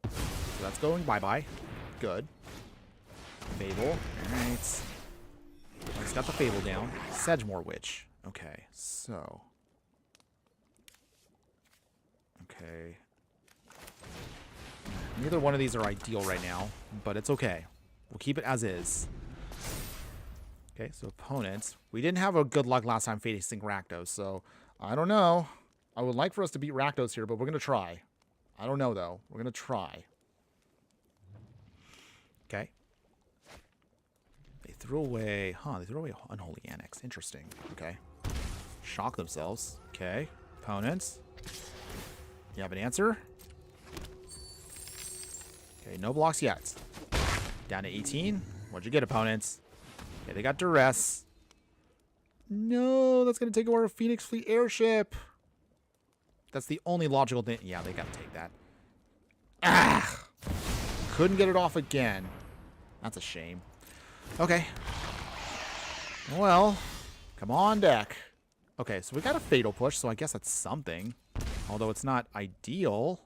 So that's going bye-bye. Good. Fable. Alright. Let's got the Fable down. Sedgemoor Witch. Okay, so... Okay. Neither one of these are ideal right now, but it's okay. We'll keep it as is. Okay, so opponents. We didn't have a good luck last time facing Rakdos, so I don't know. I would like for us to beat Rakdos here, but we're going to try. I don't know, though. We're going to try. Okay. They threw away... Huh, they threw away Unholy Annex. Interesting. Okay. Shock themselves. Okay. Opponents. You have an answer? Okay, no blocks yet. Down to 18. What'd you get, opponents? Okay, they got Duress. No, that's going to take away our Phoenix Fleet Airship. That's the only logical thing. Yeah, they got to take that. Ah! Couldn't get it off again. That's a shame. Okay. Well, come on, deck. Okay, so we got a Fatal Push, so I guess that's something. Although it's not ideal.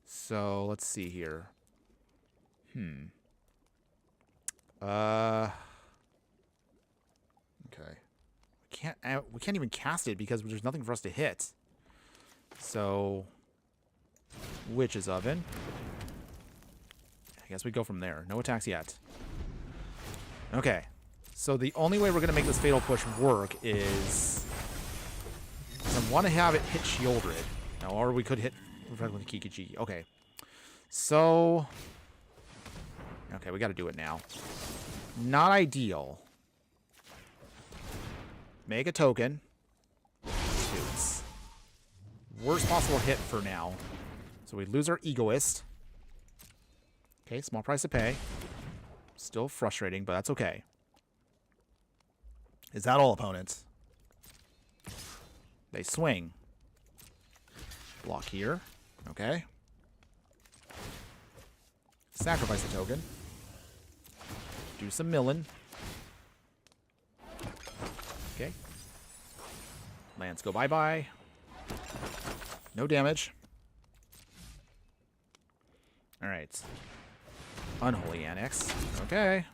So let's see here. Okay. We can't even cast it because there's nothing for us to hit. So Witch's Oven. I guess we go from there. No attacks yet. Okay. So the only way we're going to make this Fatal Push work is I want to have it hit Shieldred. Now, or we could hit Kikiji. Okay. So okay, we got to do it now. Not ideal. Make a token. Shoots. Worst possible hit for now. So we lose our Egoist. Okay, small price to pay. Still frustrating, but that's okay. Is that all, opponents? They swing. Block here. Okay. Sacrifice a token. Do some milling. Okay. Lands go bye-bye. No damage. Alright. Unholy Annex. Okay.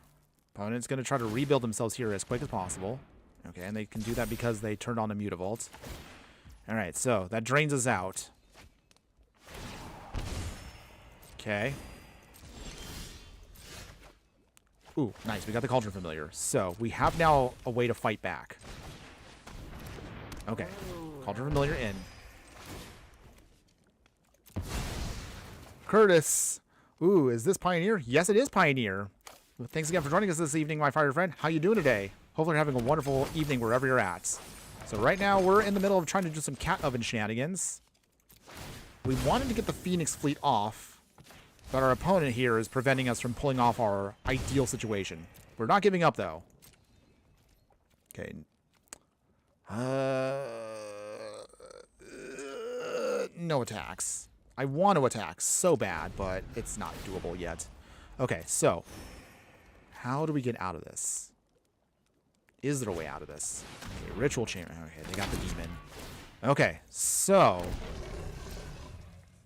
Opponent's going to try to rebuild themselves here as quick as possible. Okay, and they can do that because they turned on a Mutavault. Alright, so that drains us out. Okay. Ooh, nice. We got the Cauldron Familiar. So, we have now a way to fight back. Okay. Cauldron Familiar in. Curtis. Ooh, is this Pioneer? Yes, it is Pioneer. Well, thanks again for joining us this evening, my fire friend. How you doing today? Hopefully you're having a wonderful evening wherever you're at. So right now, we're in the middle of trying to do some cat oven shenanigans. We wanted to get the Phoenix Fleet off, but our opponent here is preventing us from pulling off our ideal situation. We're not giving up, though. Okay. No attacks. I want to attack so bad, but it's not doable yet. Okay, so how do we get out of this? Is there a way out of this? Okay, Ritual Chamber. Okay, they got the demon. Okay, so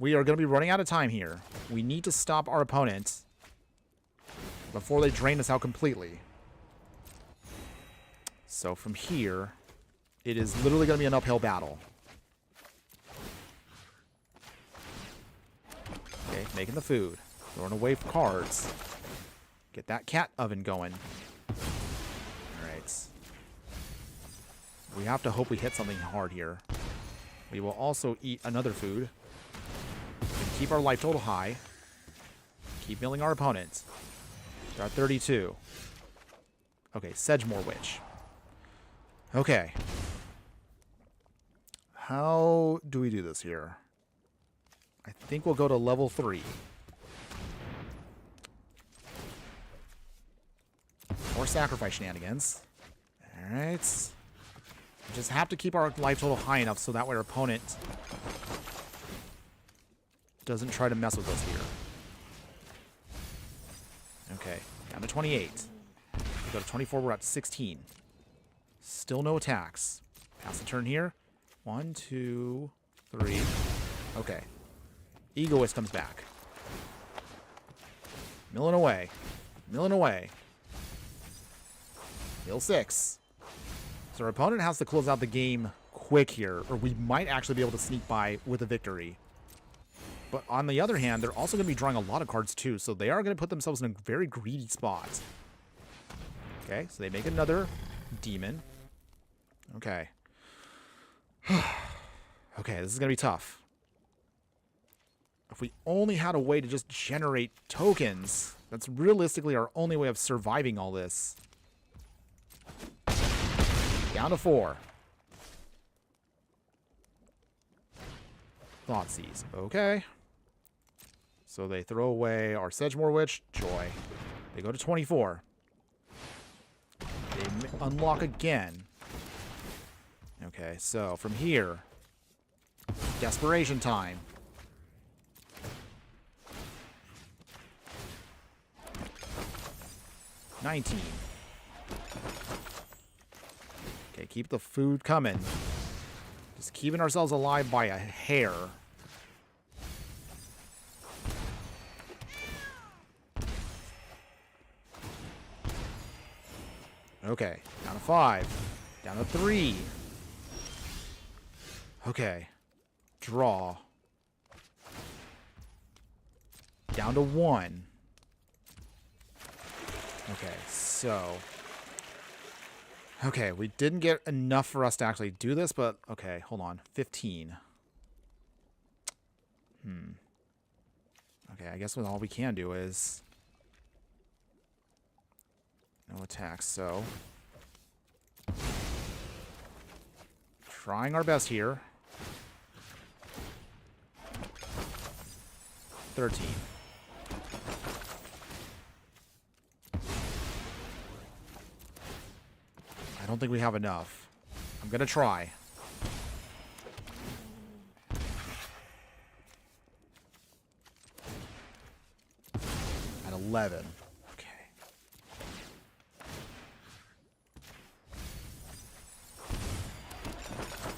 we are going to be running out of time here. We need to stop our opponent before they drain us out completely. So from here, it is literally going to be an uphill battle. Okay, making the food. Throwing away cards. Get that cat oven going. Alright. We have to hope we hit something hard here. We will also eat another food. We can keep our life total high. Keep milling our opponent. Got 32. Okay, Sedgemoor Witch. Okay. How do we do this here? I think we'll go to level 3. Or sacrifice shenanigans. Alright. We just have to keep our life total high enough so that way our opponent doesn't try to mess with us here. Okay, down to 28. We go to 24, we're at 16. Still no attacks. Pass the turn here. 1, 2, 3. Okay. Egoist comes back. Milling away. Milling away. Heal 6. So our opponent has to close out the game quick here, or we might actually be able to sneak by with a victory. But on the other hand, they're also going to be drawing a lot of cards too, so they are going to put themselves in a very greedy spot. Okay, so they make another demon. Okay. Okay, this is going to be tough. If we only had a way to just generate tokens, that's realistically our only way of surviving all this. Down to 4. Thoughtseize. Okay. So they throw away our Sedgemoor Witch. Joy. They go to 24. They unlock again. Okay, so from here, desperation time. $19. Okay, keep the food coming. Just keeping ourselves alive by a hair. Okay, down to 5. Down to 3. Okay. Draw. Down to 1. Okay, so... Okay, we didn't get enough for us to actually do this, but... Okay, hold on. 15. Okay, I guess all we can do is... No attacks, so... Trying our best here. 13. I don't think we have enough. I'm gonna try. At 11. Okay.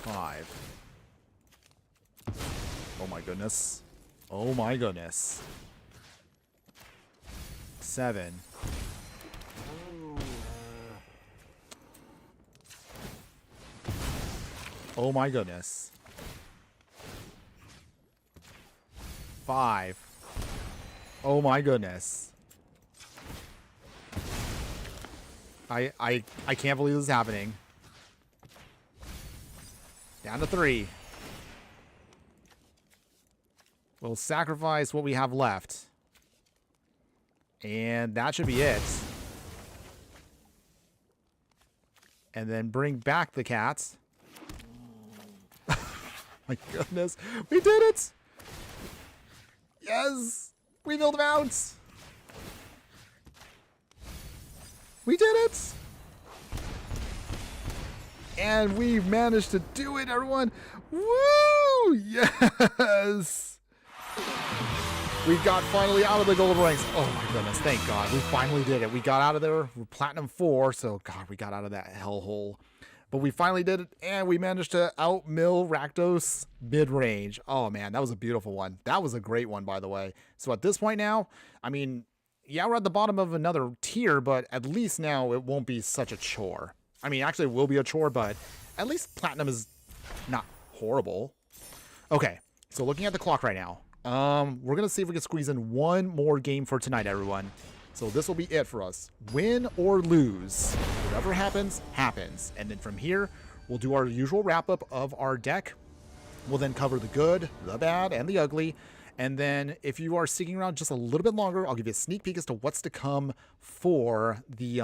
Five. Oh my goodness. Oh my goodness. 7. Oh my goodness. 5. Oh my goodness. I can't believe this is happening. Down to 3. We'll sacrifice what we have left. And that should be it. And then bring back the cats. My goodness. We did it! Yes! We milled them out! We did it! And we managed to do it, everyone! Woo! Yes! We got finally out of the gold ranks. Oh my goodness, thank God. We finally did it. We got out of there. We're Platinum 4, so God, we got out of that hellhole. But we finally did it, and we managed to out-mill Rakdos mid-range. Oh, man, that was a beautiful one. That was a great one, by the way. So at this point now, I mean, yeah, we're at the bottom of another tier, but at least now it won't be such a chore. I mean, actually, it will be a chore, but at least Platinum is not horrible. Okay, so looking at the clock right now, we're going to see if we can squeeze in one more game for tonight, everyone. So this will be it for us. Win or lose. Whatever happens, happens. And then from here, we'll do our usual wrap-up of our deck. We'll then cover the good, the bad, and the ugly. And then if you are sticking around just a little bit longer, I'll give you a sneak peek as to what's to come for the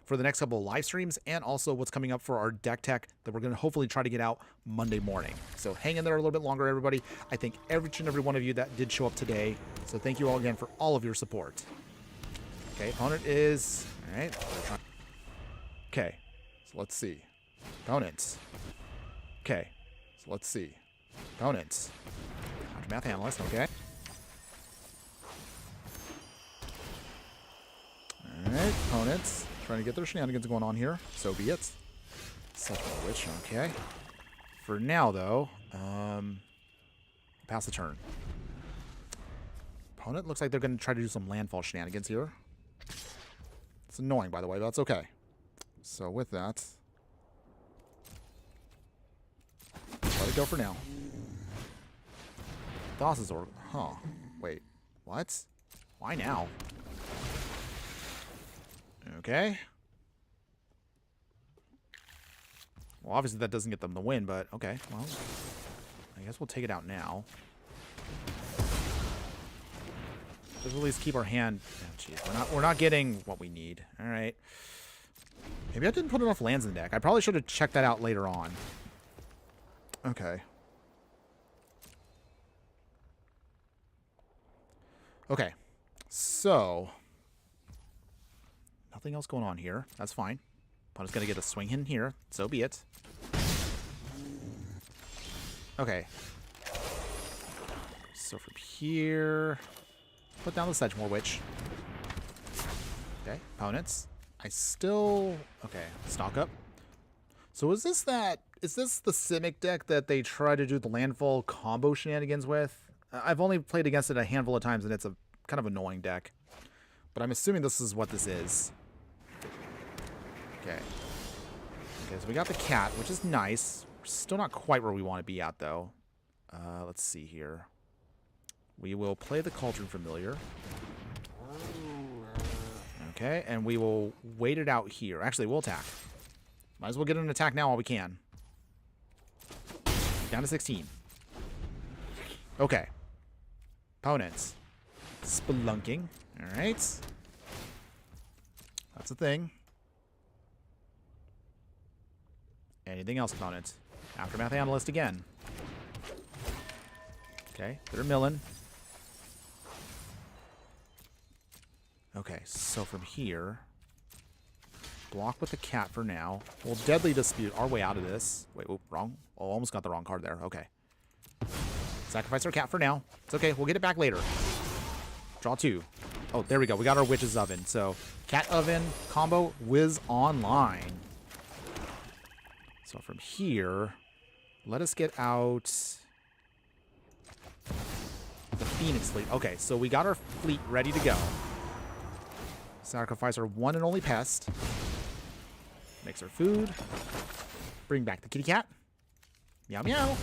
next couple of live streams, and also what's coming up for our deck tech that we're going to hopefully try to get out Monday morning. So hang in there a little bit longer, everybody. I thank each and every one of you that did show up today. So thank you all again for all of your support. Okay, opponent is... All right. Okay, so let's see. Opponents. Okay, so let's see. Opponents. Math analyst, okay. Alright, opponents. Trying to get their shenanigans going on here. So be it. Such a witch, okay. For now, though, pass the turn. Opponent looks like they're going to try to do some landfall shenanigans here. It's annoying, by the way, but that's okay. So with that, let it go for now. Thassa's or huh? Wait, what? Why now? Okay. Well, obviously that doesn't get them the win, but okay. Well, I guess we'll take it out now. Just at least keep our hand. Oh, jeez, we're not getting what we need. All right. Maybe I didn't put enough lands in the deck. I probably should have checked that out later on. Okay. Okay. So nothing else going on here. That's fine. Opponent's gonna get a swing in here. So be it. Okay. So from here, put down the Sedgemoor Witch. Okay, opponents. I still... Okay, stock up. So is this the Simic deck that they try to do the landfall combo shenanigans with? I've only played against it a handful of times, and it's a kind of annoying deck. But I'm assuming this is what this is. Okay. Okay, so we got the cat, which is nice. We're still not quite where we want to be at, though. Let's see here. We will play the Cauldron Familiar. Okay, and we will wait it out here. Actually, we'll attack. Might as well get an attack now while we can. Down to 16. Okay. Opponents. Spelunking. Alright. That's a thing. Anything else, opponent? Aftermath Analyst again. Okay, they're milling. Okay, so from here, block with the cat for now. We'll Deadly Dispute our way out of this. Wait, whoop, wrong. Oh, almost got the wrong card there. Okay. Sacrifice our cat for now. It's okay. We'll get it back later. Draw 2. Oh, there we go. We got our Witch's Oven. So, Cat Oven combo whiz online. So from here, let us get out the Phoenix Fleet. Okay, so we got our fleet ready to go. Sacrifice our one and only pest. Mix our food. Bring back the kitty cat. Meow meow.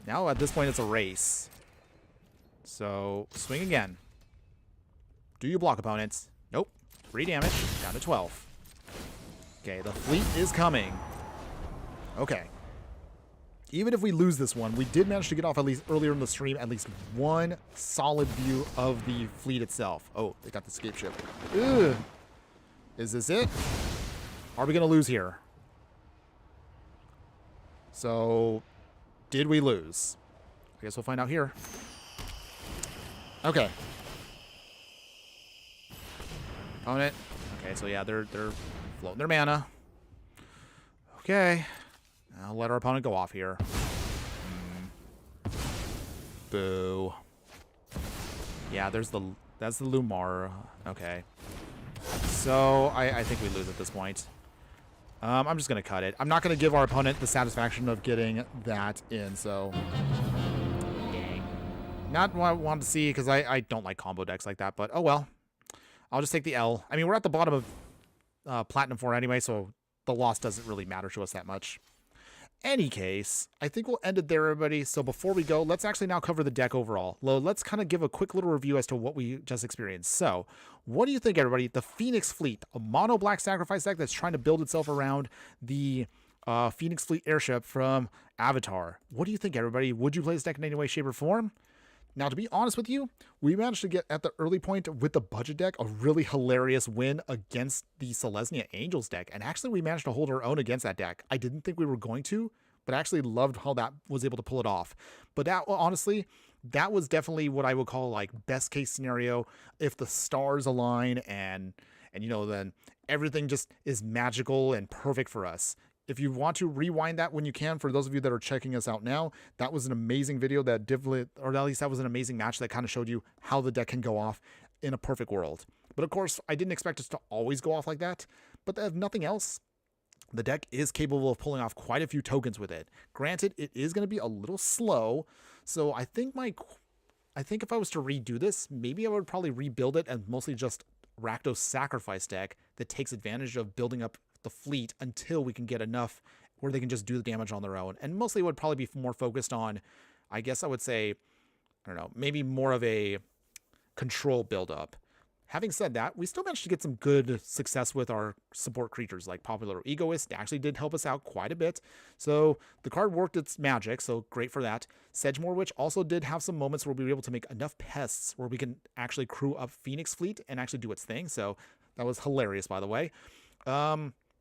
Now at this point it's a race. So swing again. Do you block, opponents? Nope. 3 damage. Down to 12. Okay, the fleet is coming. Okay. Even if we lose this one, we did manage to get off at least earlier in the stream at least one solid view of the fleet itself. Oh, they got the escape ship. Ugh. Is this it? Are we going to lose here? So, did we lose? I guess we'll find out here. Okay. Opponent. Okay, so yeah, they're floating their mana. Okay. I'll let our opponent go off here. Boo. Yeah, that's the Lumar. Okay. So I think we lose at this point. I'm just gonna cut it. I'm not gonna give our opponent the satisfaction of getting that in. So, dang. Not what I wanted to see because I don't like combo decks like that. But oh well. I'll just take the L. I mean, we're at the bottom of Platinum 4 anyway, so the loss doesn't really matter to us that much. Any case, I think we'll end it there, everybody. So before we go, let's actually now cover the deck overall. Let's kind of give a quick little review as to what we just experienced. So what do you think, everybody? The Phoenix Fleet, a mono black sacrifice deck that's trying to build itself around the Phoenix Fleet airship from Avatar. What do you think, everybody? Would you play this deck in any way, shape, or form? Now, to be honest with you, we managed to get at the early point with the budget deck a really hilarious win against the Selesnya Angels deck. And actually, we managed to hold our own against that deck. I didn't think we were going to, but I actually loved how that was able to pull it off. But that, honestly, that was definitely what I would call like best case scenario. If the stars align and you know, then everything just is magical and perfect for us. If you want to rewind that when you can, for those of you that are checking us out now, that was an amazing video that or at least that was an amazing match that kind of showed you how the deck can go off in a perfect world. But of course, I didn't expect us to always go off like that. But if nothing else, the deck is capable of pulling off quite a few tokens with it. Granted, it is going to be a little slow. So I think if I was to redo this, maybe I would probably rebuild it and mostly just Rakdos Sacrifice deck that takes advantage of building up the fleet until we can get enough where they can just do the damage on their own. And mostly it would probably be more focused on, I guess I would say, I don't know, maybe more of a control build-up. Having said that, we still managed to get some good success with our support creatures like Popular Egoist. It actually did help us out quite a bit. So the card worked its magic, so great for that. Sedgemoor Witch also did have some moments where we were able to make enough pests where we can actually crew up Phoenix Fleet and actually do its thing. So that was hilarious, by the way.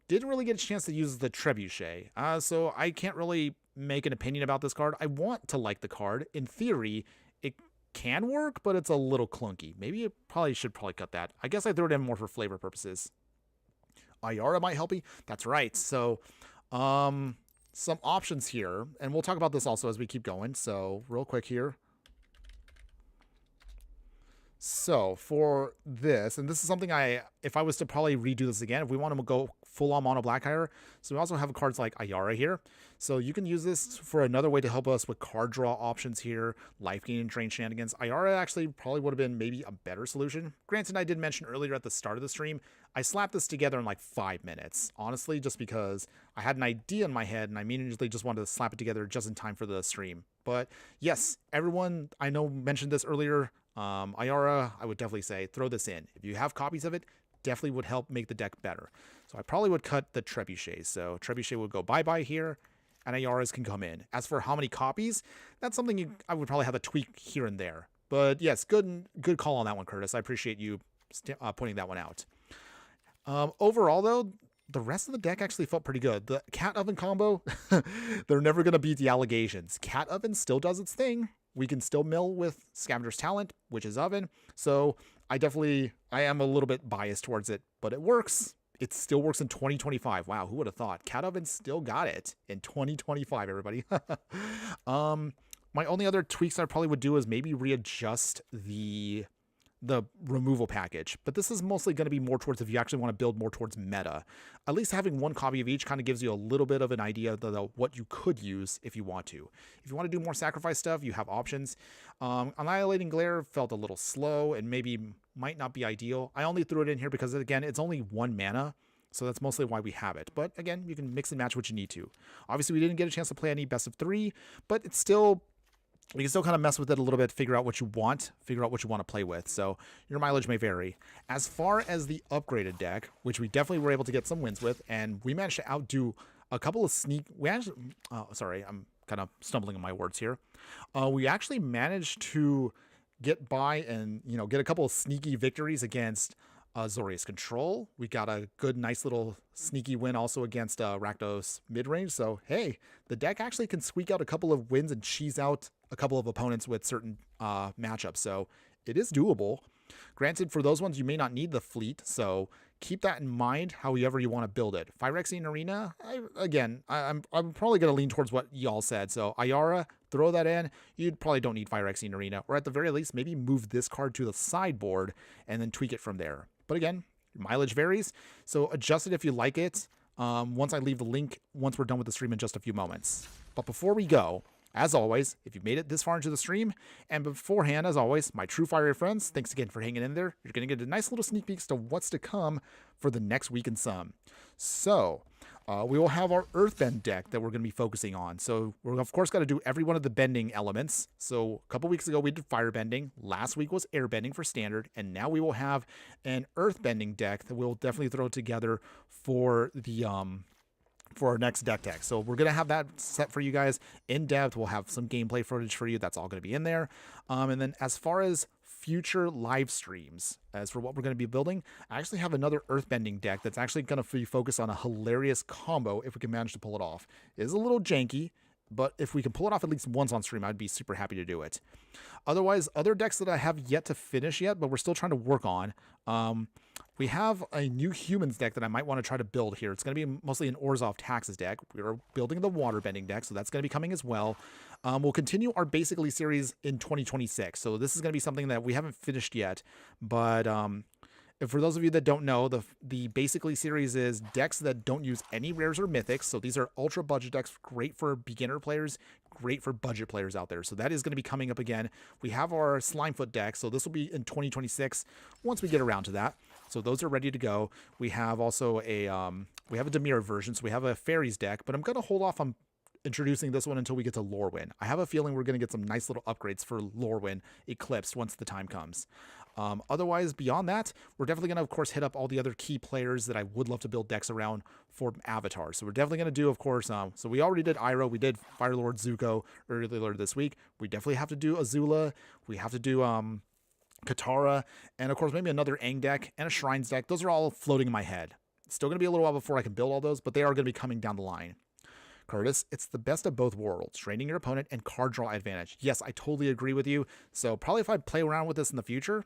Didn't really get a chance to use the Trebuchet, so I can't really make an opinion about this card. I want to like the card. In theory, it can work, but it's a little clunky. Maybe it should cut that. I guess I threw it in more for flavor purposes. Ayara might help me. That's right. So, some options here, and we'll talk about this also as we keep going. So, real quick here. So for this, and this is something if I was to probably redo this again, if we want to go full-on mono black hire. So we also have cards like Ayara here. So you can use this for another way to help us with card draw options here, life gain and drain shenanigans. Ayara actually probably would have been maybe a better solution. Granted, I did mention earlier at the start of the stream, I slapped this together in like 5 minutes, honestly, just because I had an idea in my head and I immediately just wanted to slap it together just in time for the stream. But yes, everyone I know mentioned this earlier. Ayara, I would definitely say throw this in. If you have copies of it, definitely would help make the deck better. So I probably would cut the Trebuchets. So Trebuchet would go bye-bye here, and Ayaras can come in. As for how many copies, that's something I would probably have to tweak here and there. But yes, good call on that one, Curtis. I appreciate you pointing that one out. Overall, though, the rest of the deck actually felt pretty good. The Cat Oven combo, they're never going to beat the Allegations. Cat Oven still does its thing. We can still mill with Scavenger's Talent, which is Oven. So I am a little bit biased towards it, but it works. It still works in 2025. Wow, who would have thought? Cat Oven still got it in 2025, everybody. My only other tweaks I probably would do is maybe readjust the removal package, but this is mostly going to be more towards if you actually want to build more towards meta. At least having one copy of each kind of gives you a little bit of an idea of what you could use if you want to. If you want to do more sacrifice stuff, you have options. Annihilating Glare felt a little slow and maybe might not be ideal. I only threw it in here because, again, it's only 1 mana, so that's mostly why we have it. But again, you can mix and match what you need to. Obviously, we didn't get a chance to play any best of 3, but it's still... You can still kind of mess with it a little bit, figure out what you want to play with. So your mileage may vary. As far as the upgraded deck, which we definitely were able to get some wins with, and we managed to outdo a couple of sorry, I'm kind of stumbling on my words here. We actually managed to get by and, get a couple of sneaky victories against Azorius Control. We got a good, nice little sneaky win also against Rakdos midrange. So, hey, the deck actually can squeak out a couple of wins and cheese out a couple of opponents with certain matchups. So it is doable. Granted, for those ones, you may not need the fleet. So keep that in mind, however you want to build it. Phyrexian Arena, I'm probably going to lean towards what y'all said. So Ayara, throw that in. You probably don't need Phyrexian Arena. Or at the very least, maybe move this card to the sideboard and then tweak it from there. But again, mileage varies, so adjust it if you like it once I leave the link once we're done with the stream in just a few moments. But before we go, as always, if you've made it this far into the stream, and beforehand, as always, my true fiery friends, thanks again for hanging in there. You're going to get a nice little sneak peek to what's to come for the next week and some. So, we will have our Earthbend deck that we're going to be focusing on. So we're, of course, got to do every one of the bending elements. So a couple weeks ago, we did firebending. Last week was airbending for standard. And now we will have an Earthbending deck that we'll definitely throw together for the... for our next deck tech. So we're going to have that set for you guys in depth. We'll have some gameplay footage for you. That's all going to be in there. And then as far as future live streams, as for what we're going to be building, I actually have another Earthbending deck that's actually going to be focused on a hilarious combo if we can manage to pull it off. It is a little janky, but if we can pull it off at least once on stream, I'd be super happy to do it. Otherwise, other decks that I have yet to finish yet, but we're still trying to work on. We have a new humans deck that I might want to try to build here. It's going to be mostly an Orzhov Taxes deck. We're building the waterbending deck, so that's going to be coming as well. We'll continue our Basically series in 2026. So this is going to be something that we haven't finished yet, but for those of you that don't know, the Basically series is decks that don't use any rares or mythics. So these are ultra budget decks, great for beginner players, great for budget players out there. So that is going to be coming up again. We have our Slimefoot deck, so this will be in 2026 once we get around to that. So those are ready to go. We have also a Dimir version, so we have a Fairies deck, but I'm going to hold off on introducing this one until we get to Lorwyn. I have a feeling we're going to get some nice little upgrades for Lorwyn Eclipse once the time comes. Otherwise, beyond that, we're definitely going to, of course, hit up all the other key players that I would love to build decks around for Avatar. So we're definitely going to do, of course, so we already did Iroh, we did Firelord Zuko earlier this week. We definitely have to do Azula. We have to do Katara, and of course, maybe another Aang deck and a Shrines deck. Those are all floating in my head. It's still going to be a little while before I can build all those, but they are going to be coming down the line. Curtis, it's the best of both worlds, draining your opponent and card draw advantage. Yes, I totally agree with you. So probably if I play around with this in the future,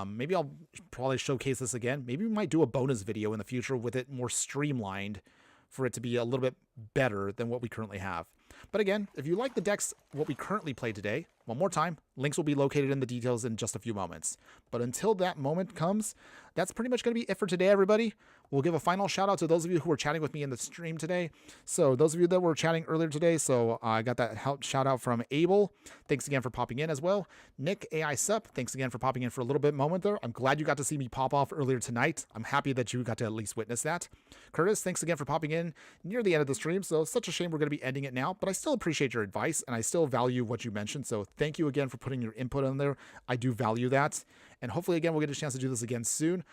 maybe I'll probably showcase this again. Maybe we might do a bonus video in the future with it more streamlined for it to be a little bit better than what we currently have. But again, if you like the decks, what we currently play today, one more time, links will be located in the details in just a few moments. But until that moment comes, that's pretty much going to be it for today, everybody. we'll give a final shout out to those of you who were chatting with me in the stream today. So those of you that were chatting earlier today, so I got that shout out from Abel. Thanks again for popping in as well. Nick AI Sup, thanks again for popping in for a little bit moment there. I'm glad you got to see me pop off earlier tonight. I'm happy that you got to at least witness that. Curtis, thanks again for popping in near the end of the stream. So such a shame we're going to be ending it now, but I still appreciate your advice and I still value what you mentioned. So thank you again for putting your input on there. I do value that. And hopefully again, we'll get a chance to do this again soon.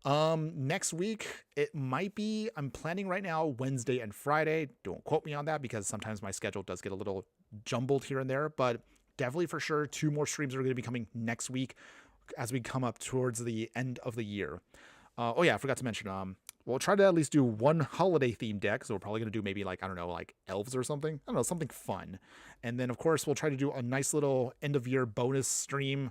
Next week, it might be, I'm planning right now Wednesday and Friday. Don't quote me on that because sometimes my schedule does get a little jumbled here and there, but definitely for sure 2 more streams are going to be coming next week as we come up towards the end of the year. Oh yeah, I forgot to mention, we'll try to at least do 1 holiday themed deck. So we're probably going to do maybe like, I don't know, like elves or something. I don't know, something fun. And then of course, we'll try to do a nice little end of year bonus stream.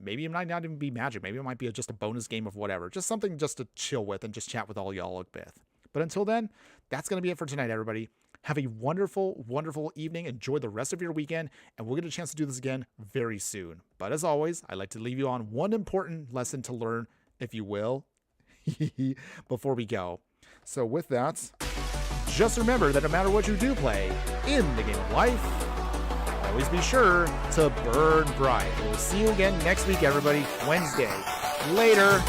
Maybe it might not even be Magic. Maybe it might be just a bonus game of whatever. Just something just to chill with and just chat with all y'all a bit. But until then, that's going to be it for tonight, everybody. Have a wonderful, wonderful evening. Enjoy the rest of your weekend, and we'll get a chance to do this again very soon. But as always, I'd like to leave you on one important lesson to learn, if you will, before we go. So with that, just remember that no matter what you do play in the game of life, always be sure to burn bright. We'll see you again next week, everybody. Wednesday. Later.